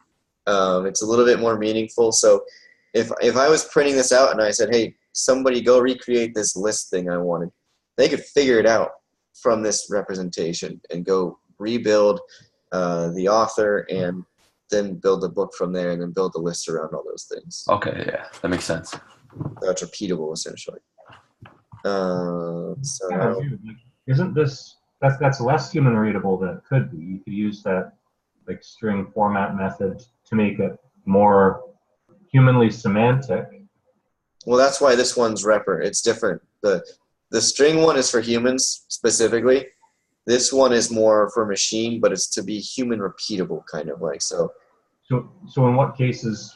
It's a little bit more meaningful. So if I was printing this out and I said, hey, somebody go recreate this list thing I wanted, they could figure it out from this representation and go rebuild the author and then build the book from there and then build the list around all those things. Okay, yeah, that makes sense. That's repeatable essentially. So isn't this, that's less human readable than it could be? You could use that like string format method to make it more humanly semantic. Well, that's why this one's it's different. The string one is for humans specifically. This one is more for machine, but it's to be human repeatable, kind of like so. So in what cases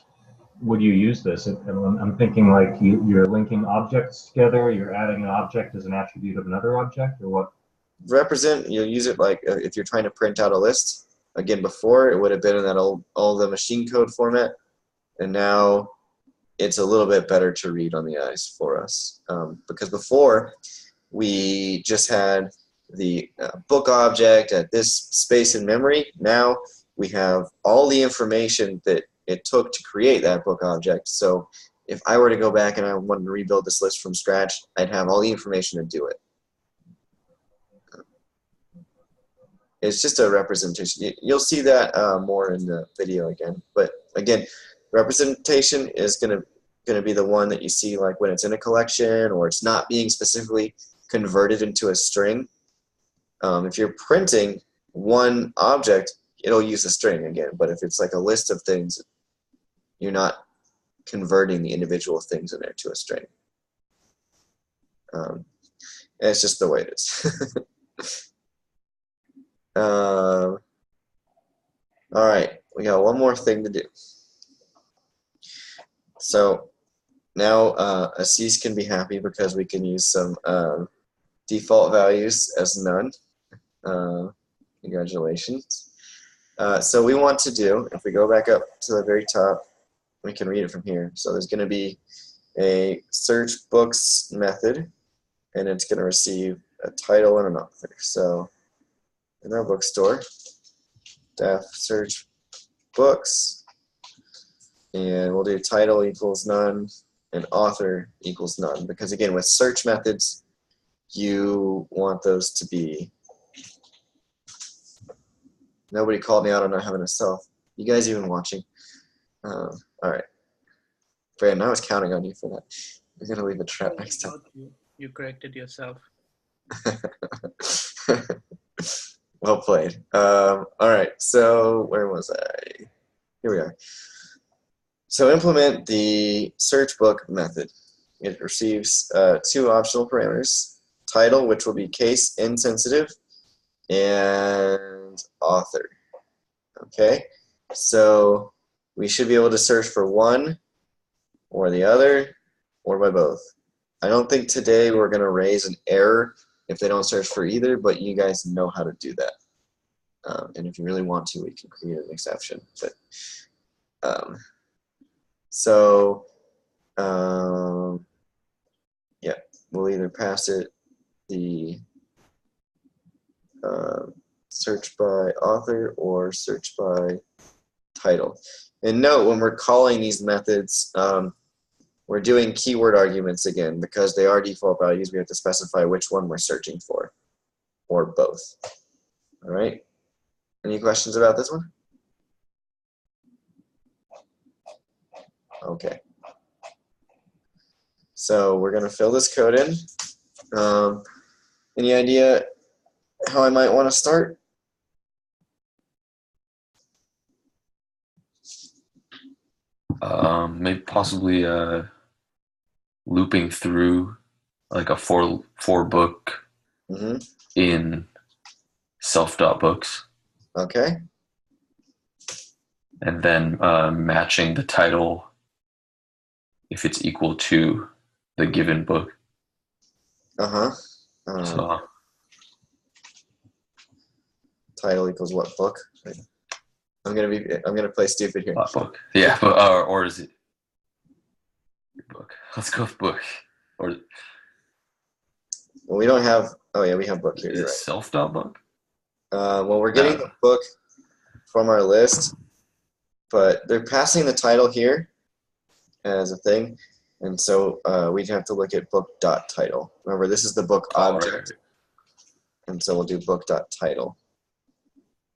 would you use this? I'm thinking like you're linking objects together, you're adding an object as an attribute of another object, or what? Represent, you'll use it like if you're trying to print out a list. Again, before it would have been in that all the machine code format, and now it's a little bit better to read on the eyes for us. Because before, we just had the book object at this space in memory. Now we have all the information that it took to create that book object. So if I were to go back and I wanted to rebuild this list from scratch, I'd have all the information to do it. It's just a representation. You'll see that more in the video again. But again, representation is going to be the one that you see like when it's in a collection or it's not being specifically converted into a string. If you're printing one object, it'll use a string again. But if it's like a list of things, you're not converting the individual things in there to a string. And it's just the way it is. All right, we got one more thing to do. So now Assis can be happy because we can use some default values as none. Congratulations. So we want to do, if we go back up to the very top, we can read it from here. So there's going to be a search books method, and it's going to receive a title and an author. So in our bookstore, def search books, and we'll do title equals none and author equals none, because again, with search methods, you want those to be. Nobody called me out on not having a self. You guys even watching? All right, Brandon, I was counting on you for that. You're gonna leave a trap next time. You corrected yourself. Well played. All right, so where was I? Here we are. So implement the search book method. It receives two optional parameters: title, which will be case insensitive, and author. Okay, so we should be able to search for one or the other or by both. I don't think today we're going to raise an error if they don't search for either, but you guys know how to do that. And if you really want to, we can create an exception. But yeah, we'll either pass it the search by author or search by title. And note, when we're calling these methods, we're doing keyword arguments again. Because they are default values, we have to specify which one we're searching for, or both. All right? Any questions about this one? Okay. So we're going to fill this code in. Any idea how I might want to start? Maybe possibly looping through like a four book in self.books. Okay. And then matching the title if it's equal to the given book. So title equals what book? I'm gonna play stupid here. Book. Yeah, but or is it book? Let's go with book. Or well, we don't have. Oh yeah, we have book here. Is it right. self.book? Well, we're getting the book from our list, but they're passing the title here as a thing, and so we'd have to look at book.title. Remember, this is the book object, and so we'll do book.title.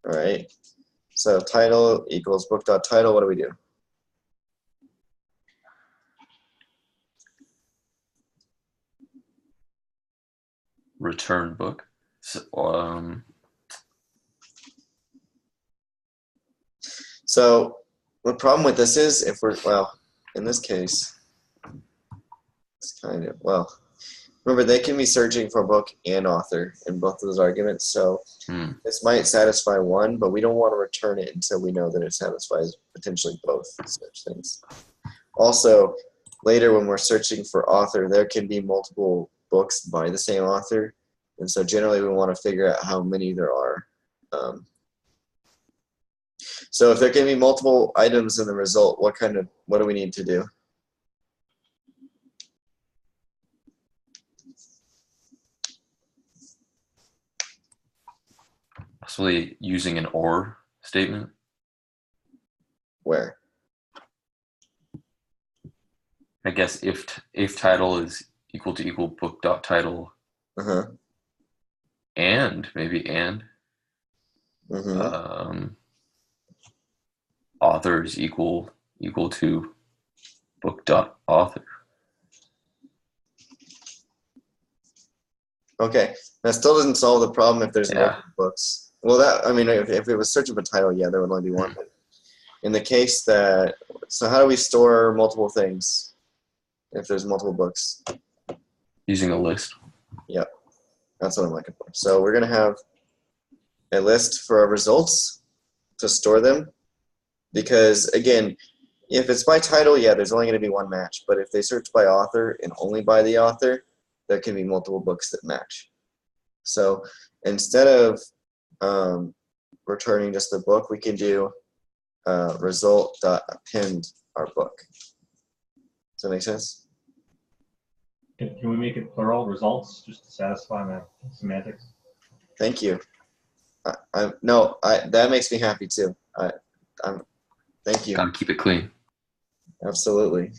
All right. So title equals book.title. What do we do? Return book. So the problem with this is if we're, well, in this case, it's kind of, well, remember they can be searching for book and author in both of those arguments. So this might satisfy one, but we don't want to return it until we know that it satisfies potentially both such things. Also, later when we're searching for author, there can be multiple books by the same author. And so generally we want to figure out how many there are. So if there can be multiple items in the result, what do we need to do? Possibly using an or statement. Where? I guess if title is equal to equal book dot title, and maybe and author is equal to book dot author. Okay, that still doesn't solve the problem if there's multiple books. Well, I mean, if it was searching for title, yeah, there would only be one. But in the case that, so how do we store multiple things if there's multiple books? Using a list. Yep, that's what I'm looking for. So we're gonna have a list for our results to store them, because again, if it's by title, yeah, there's only gonna be one match. But if they search by author and only by the author, there can be multiple books that match. So instead of returning just the book, we can do result.append our book. Does that make sense? Can we make it plural results just to satisfy my semantics? Thank you. That makes me happy too. Thank you. Gotta keep it clean. Absolutely.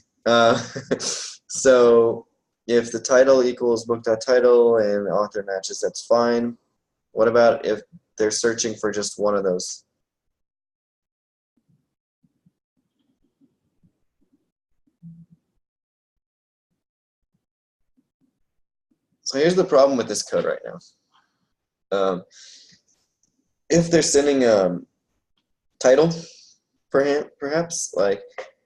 So if the title equals book.title and the author matches, that's fine. What about if they're searching for just one of those? So here's the problem with this code right now. If they're sending title, perhaps, like,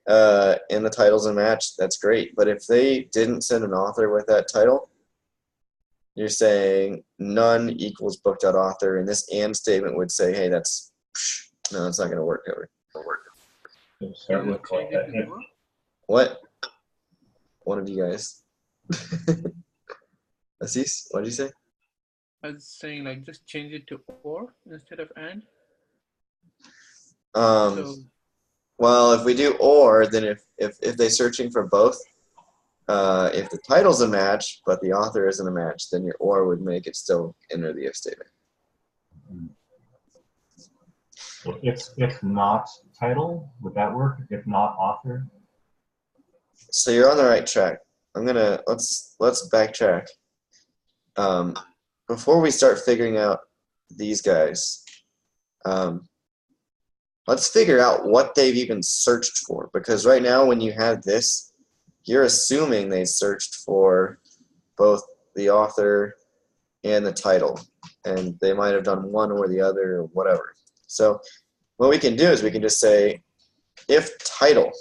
and the title's a match, that's great. But if they didn't send an author with that title, you're saying none equals book.author, and this and statement would say, hey, that's not going to work ever. Start with What? One of you guys. Assis, what did you say? I was saying, like, just change it to or instead of and. Well, if we do or, then if they're searching for both, if the title's a match but the author isn't a match, then your or would make it still enter the if statement. If not title, would that work? If not author? So you're on the right track. Let's backtrack. Before we start figuring out these guys, let's figure out what they've even searched for, because right now when you have this, you're assuming they searched for both the author and the title, and they might have done one or the other or whatever. So what we can do is we can just say if title,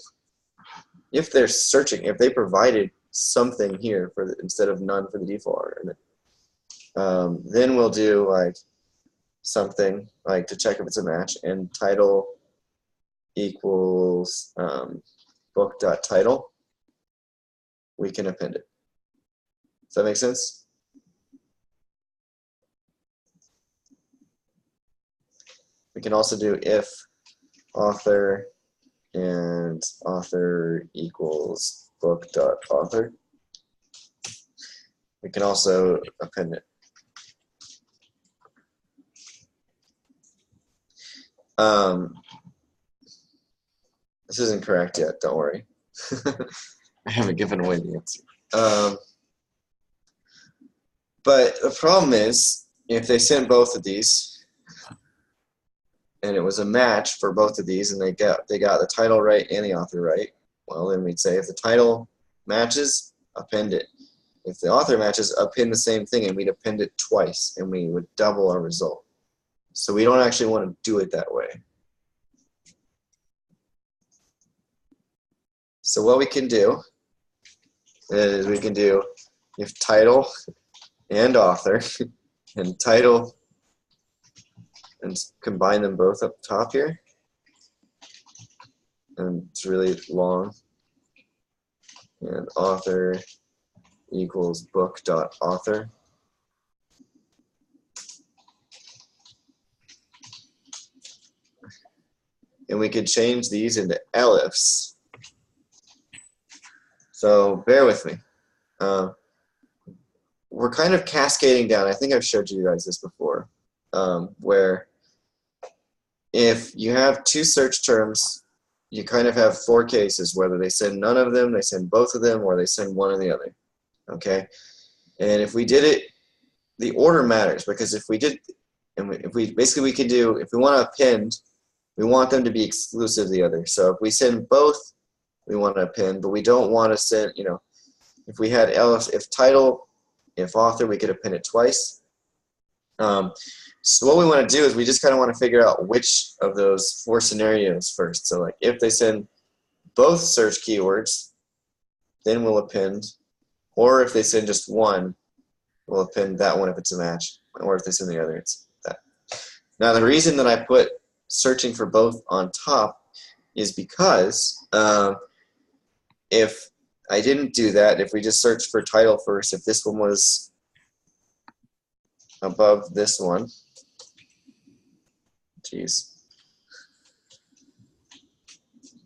if they're searching, if they provided something here for instead of none for the default argument, then we'll do like something like to check if it's a match, and title equals book.title, we can append it. Does that make sense? We can also do if author and author equals book.author. We can also append it. This isn't correct yet, don't worry. I haven't given away the answer. But the problem is, if they sent both of these, and it was a match for both of these, and they got the title right and the author right, well, then we'd say if the title matches, append it. If the author matches, append the same thing, and we'd append it twice, and we would double our result. So we don't actually want to do it that way. So what we can do is we can do if title and author and title, and combine them both up top here. And it's really long. and author equals book.author. And we could change these into elifs. So bear with me. We're kind of cascading down. I think I've showed you guys this before, where if you have two search terms, you kind of have four cases, whether they send none of them, they send both of them, or they send one or the other. Okay? And if we did it, the order matters, because if we did, and if we basically we could do, if we want to append, we want them to be exclusive of the other. So if we send both, we want to append, but we don't want to send, you know, if we had elif, if title, if author, we could append it twice. So what we want to do is we just kind of want to figure out which of those four scenarios first. So like if they send both search keywords, then we'll append. Or if they send just one, we'll append that one if it's a match. Or if they send the other, it's that. Now the reason that I put searching for both on top is because if I didn't do that, if we just searched for title first, if this one was above this one, geez.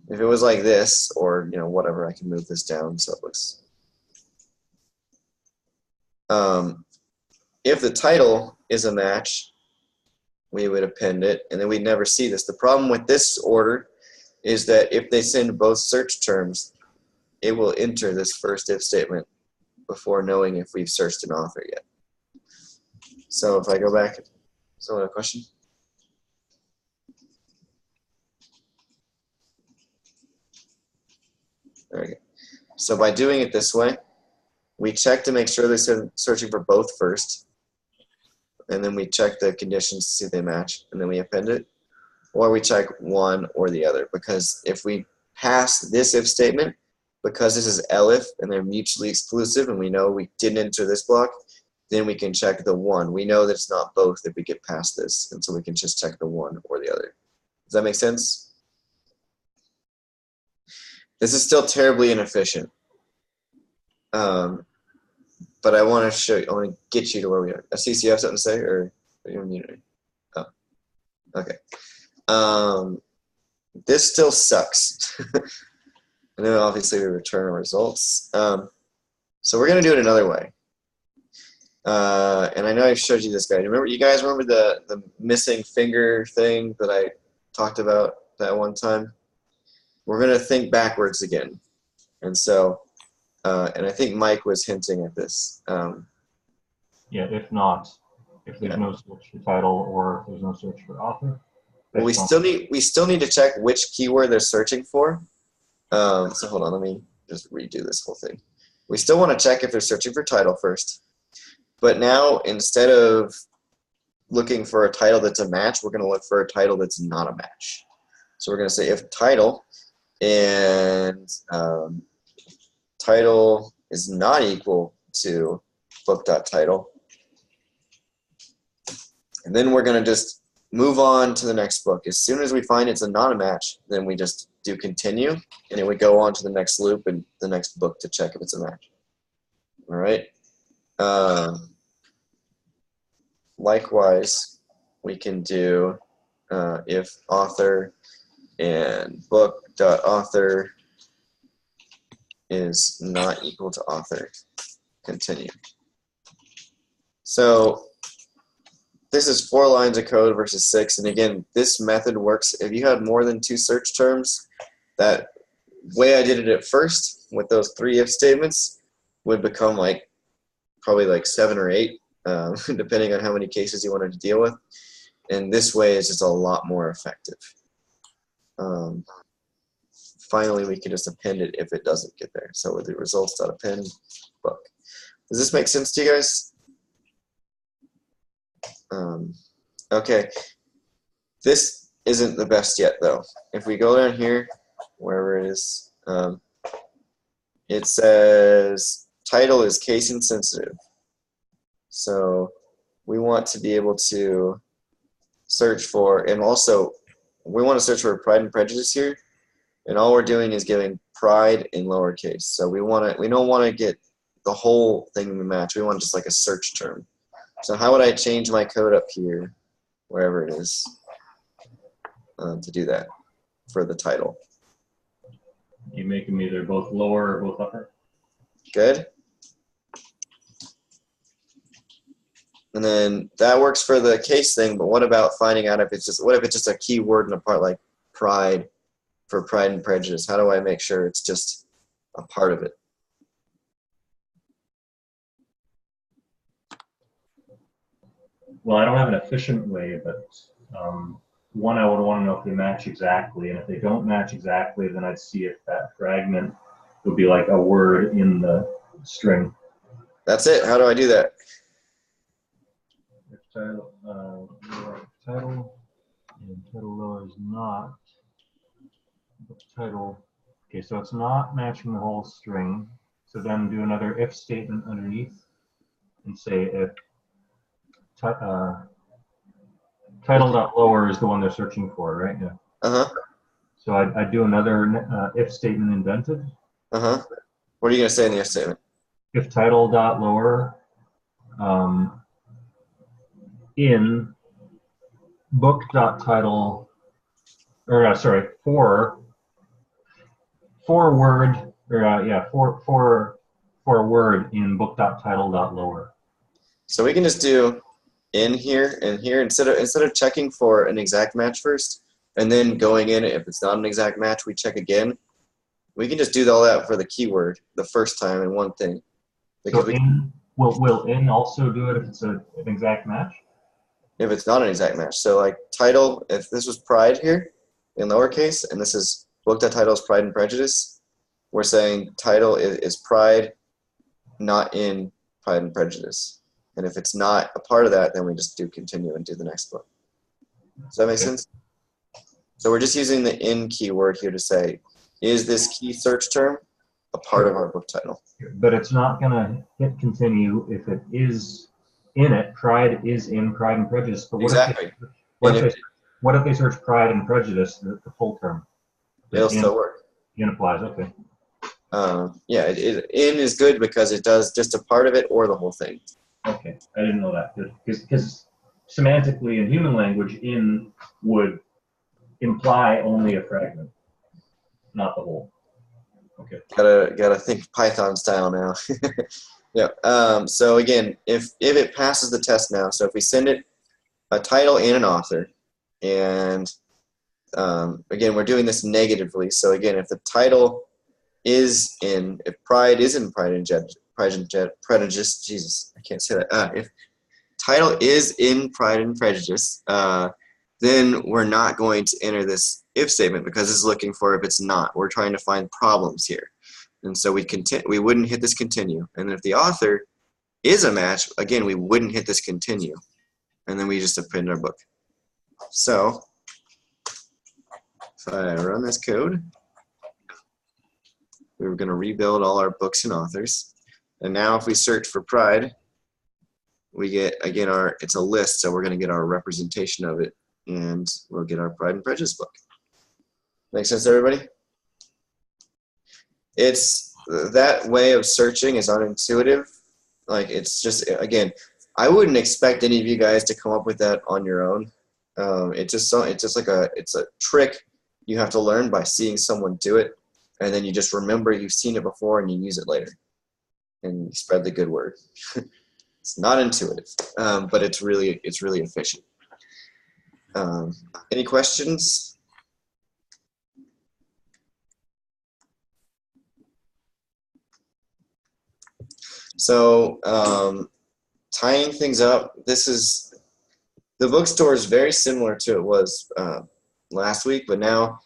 If it was like this, or you know, whatever, I can move this down so it looks. If the title is a match, we would append it, and then we'd never see this. The problem with this order is that if they send both search terms, it will enter this first if statement before knowing if we've searched an author yet. So if I go back, someone have a question? There we go. So by doing it this way, we check to make sure they're searching for both first, and then we check the conditions to see if they match, and then we append it, or we check one or the other, because if we pass this if statement, because this is elif and they're mutually exclusive and we know we didn't enter this block, then we can check the one. We know that it's not both if we get past this, and so we can just check the one or the other. Does that make sense? This is still terribly inefficient. But I want to show you, I want to get you to where we are. Assis, you have something to say, or are you muted? Oh, okay. This still sucks. And then obviously we return our results. So we're going to do it another way. And I know I've showed you this guy. You guys remember the missing finger thing that I talked about that one time? We're going to think backwards again. And so, and I think Mike was hinting at this. Yeah, if not, if there's no search for title or if there's no search for author. Well, we still need to check which keyword they're searching for. So hold on, let me just redo this whole thing. We still want to check if they're searching for title first. But now, instead of looking for a title that's a match, we're going to look for a title that's not a match. So we're going to say if title and title is not equal to book.title. And then we're going to just move on to the next book. As soon as we find it's a not a match, then we just do continue, and it would go on to the next loop and the next book to check if it's a match. All right. Likewise, we can do if author and book.author is not equal to author, continue. So this is 4 lines of code versus 6, and again, this method works if you had more than 2 search terms. That way I did it at first with those 3 if statements would become like probably like 7 or 8, depending on how many cases you wanted to deal with. And this way is just a lot more effective. Finally, we can just append it if it doesn't get there. So with the results.append book. Does this make sense to you guys? Okay. This isn't the best yet, though. If we go down here, wherever it is, it says title is case insensitive. So we want to be able to search for, and also we want to search for Pride and Prejudice here. And all we're doing is giving pride in lowercase. So we don't want to get the whole thing to match. We want just like a search term. So how would I change my code up here, wherever it is, to do that for the title? You make them either both lower or both upper. Good. And then that works for the case thing, but what about finding out if it's just, what if it's just a keyword in a part like pride, for Pride and Prejudice? How do I make sure it's just a part of it? Well, I don't have an efficient way, but one, I would want to know if they match exactly, and if they don't match exactly, then I'd see if that fragment would be like a word in the string. That's it. How do I do that? If title, title, and title lower is not. Title. Okay, so it's not matching the whole string. So then do another if statement underneath and say if title.lower is the one they're searching for, right? Yeah. Uh-huh. So I'd do another if statement indented. Uh-huh. What are you going to say in the if statement? If title.lower in book.title, or sorry, for word, or for word in book.title.lower. So we can just do in here and here instead of checking for an exact match first and then going in, if it's not an exact match we check again. We can just do all that for the keyword the first time in one thing. Because so will in also do it if it's an exact match? If it's not an exact match. So like title, if this was Pride here in lowercase and this is book.title is Pride and Prejudice, we're saying title is Pride, not in Pride and Prejudice. And if it's not a part of that, then we just do continue and do the next book. Does that make sense? So we're just using the in keyword here to say, is this key search term a part of our book title? But it's not going to hit continue if it is in it. Pride is in Pride and Prejudice. But Exactly. What if they search Pride and Prejudice, the full term? It'll still work. In applies, okay. Yeah, in is good because it does just a part of it or the whole thing. Okay, I didn't know that. Because semantically in human language, in would imply only a fragment, not the whole. Okay. Gotta think Python style now. Yeah. So again, if it passes the test now, so if we send it a title and an author, and again we're doing this negatively. So again, if the title is in, if Pride is in Pride and Prejudice, Jesus, I can't say that. If title is in Pride and Prejudice, then we're not going to enter this if statement because it's looking for if it's not. We're trying to find problems here. And so we wouldn't hit this continue. And if the author is a match, again, we wouldn't hit this continue. And then we just append our book. So if I run this code, we were going to rebuild all our books and authors. And now if we search for Pride, we get, again, it's a list, so we're going to get our representation of it, and we'll get our Pride and Prejudice book. Make sense, everybody? It's that way of searching is unintuitive. Like, it's just, again, I wouldn't expect any of you guys to come up with that on your own. It's a trick you have to learn by seeing someone do it, and then you just remember you've seen it before and you use it later, and you spread the good word. It's not intuitive, but it's really efficient. Any questions? So tying things up, the bookstore is very similar to it was last week, but now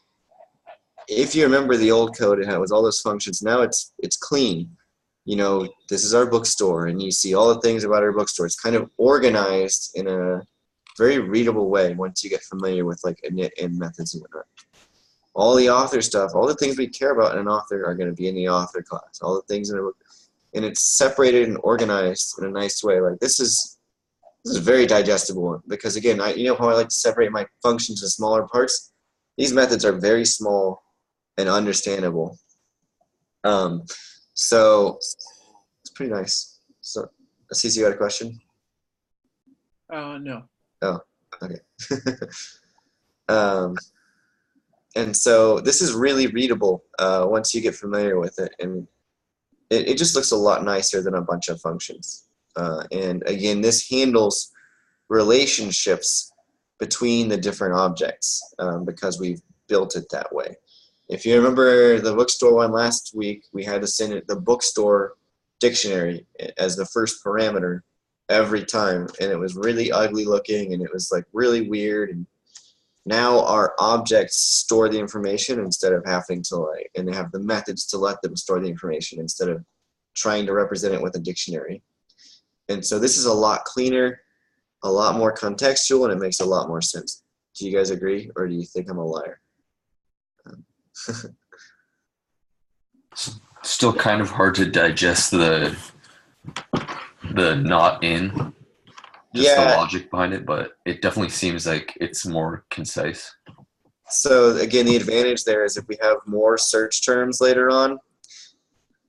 if you remember the old code, it was all those functions. Now it's clean. You know, this is our bookstore, and you see all the things about our bookstore. It's kind of organized in a very readable way once you get familiar with like init and methods and whatnot. All the author stuff, all the things we care about in an author are going to be in the author class. All the things in a book, and it's separated and organized in a nice way. Like this is a very digestible one because again, you know how I like to separate my functions into smaller parts. These methods are very small and understandable. So it's pretty nice. So, Cece, you got a question? No. Oh, okay. And so this is really readable once you get familiar with it, and it just looks a lot nicer than a bunch of functions. And again, this handles relationships between the different objects because we've built it that way. If you remember the bookstore one last week, we had to send it the bookstore dictionary as the first parameter every time, and it was really ugly looking, and it was like really weird. And now our objects store the information instead of having to and they have the methods to let them store the information instead of trying to represent it with a dictionary. And so this is a lot cleaner, a lot more contextual, and it makes a lot more sense. Do you guys agree, or do you think I'm a liar? Still kind of hard to digest the not in, just the logic behind it, but it definitely seems like it's more concise. So again, the advantage there is if we have more search terms later on,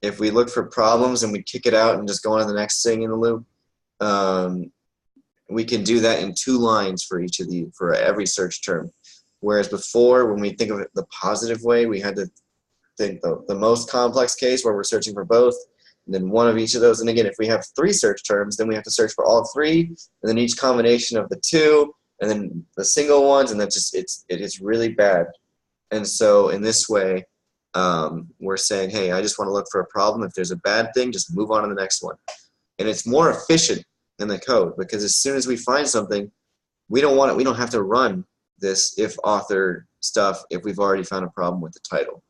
if we look for problems and we kick it out and just go on to the next thing in the loop, we can do that in 2 lines for for every search term. Whereas before, when we think of it the positive way, we had to think the most complex case where we're searching for both, and then one of each of those. And again, if we have 3 search terms, then we have to search for all 3, and then each combination of the 2, and then the single ones, and that just it is really bad. And so in this way, we're saying, hey, I just want to look for a problem. If there's a bad thing, just move on to the next one. And it's more efficient in the code because as soon as we find something, we don't have to run this if author stuff if we've already found a problem with the title.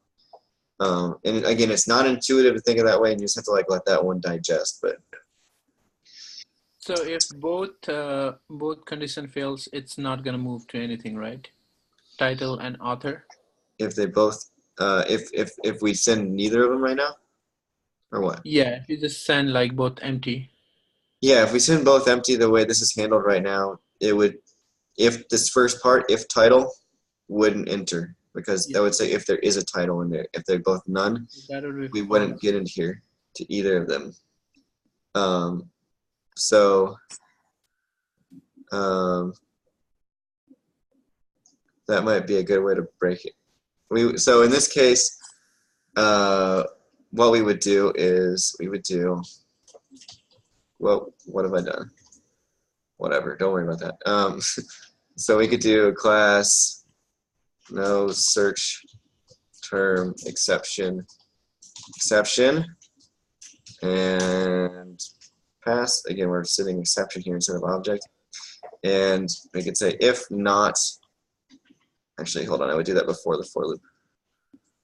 And again, it's not intuitive to think of that way, and you just have to let that one digest. But so if both condition fails, it's not going to move to anything, right? Title and author. If they both, if we send neither of them right now, or what? Yeah, if you just send both empty. Yeah, if we send both empty the way this is handled right now, it would, if this first part, if title, wouldn't enter. Because that would say if there is a title in there. If they're both none, we wouldn't get in here to either of them. That might be a good way to break it. So in this case, what we would do is well, what have I done? Whatever, don't worry about that. So we could do a class no search term exception, and pass. Again, we're sitting exception here instead of object. And we could say if not, actually, hold on, I would do that before the for loop.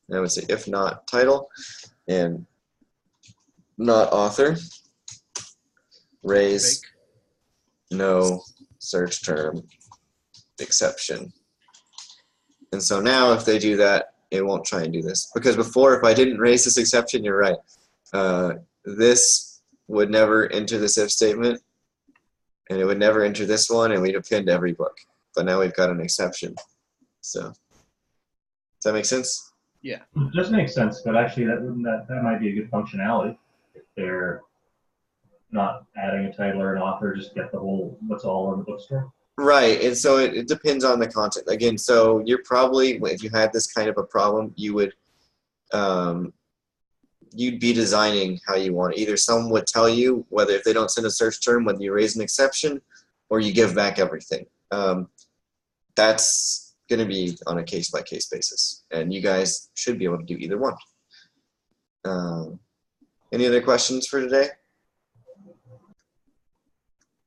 And I would say if not title and not author, raise no search term exception. And so now if they do that, it won't try and do this. Because before, if I didn't raise this exception, you're right. This would never enter this if statement, and it would never enter this one, and we'd append every book. But now we've got an exception. So does that make sense? Yeah. It does make sense, but actually that might be a good functionality if they're not adding a title or an author, just get the whole what's all in the bookstore. Right, and so it depends on the content. Again, so you're probably, if you had this kind of a problem, you would, you'd be designing how you want it. Either someone would tell you whether if they don't send a search term, whether you raise an exception or you give back everything. That's going to be on a case-by-case basis, and you guys should be able to do either one. Any other questions for today?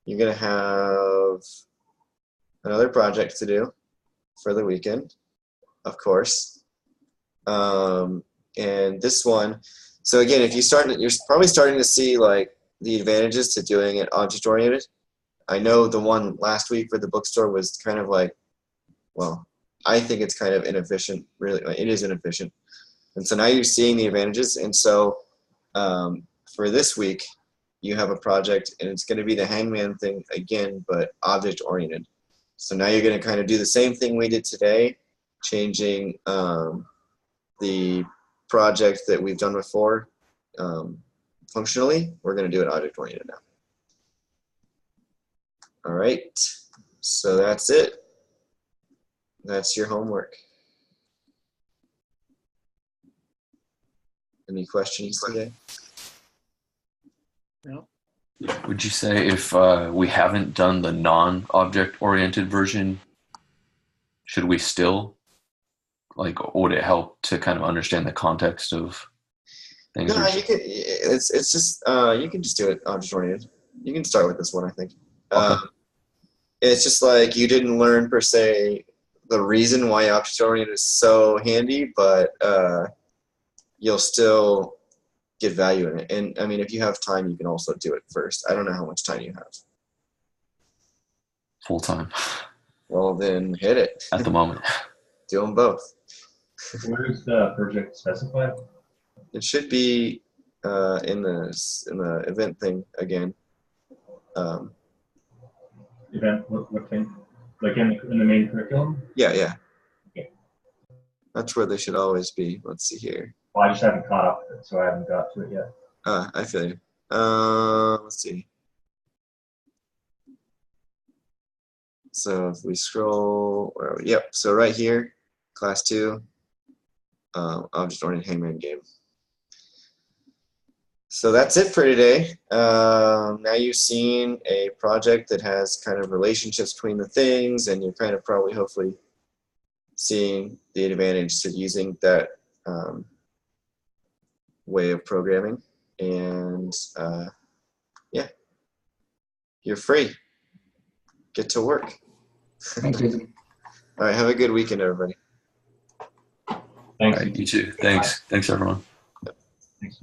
You're going to have another project to do for the weekend, of course. And this one, so again, if you're probably starting to see the advantages to doing it object-oriented. I know the one last week for the bookstore was kind of well, I think it's kind of inefficient. Really, it is inefficient. And so now you're seeing the advantages. And so for this week, you have a project, and it's going to be the hangman thing again, but object-oriented. So now you're going to kind of do the same thing we did today, changing the project that we've done before functionally, we're going to do it object-oriented now. All right, so that's it. That's your homework. Any questions today? No. Would you say if we haven't done the non-object-oriented version, should we still, like, would it help to kind of understand the context of things? No, you can. It's just you can just do it object-oriented. You can start with this one, I think. Okay. It's just like you didn't learn per se the reason why object-oriented is so handy, but you'll still get value in it. And I mean, if you have time, you can also do it first. I don't know how much time you have. Full time Well, then hit it. at the moment. Do them both. Where is the project specified? It should be in the event thing again. Event, what thing? Like in the main curriculum? Yeah. Okay. That's where they should always be. Let's see here. Well, I just haven't caught up with it, so I haven't got to it yet. I feel you. Let's see. So if we scroll, where are we? Yep. So right here, class 2, object-oriented hangman game. So that's it for today. Now you've seen a project that has kind of relationships between the things, and you're kind of probably hopefully seeing the advantage to using that way of programming. And yeah, you're free. Get to work. Thank you. All right, have a good weekend, everybody. Thanks. All right, you too. Thanks. Thanks, everyone. Thanks.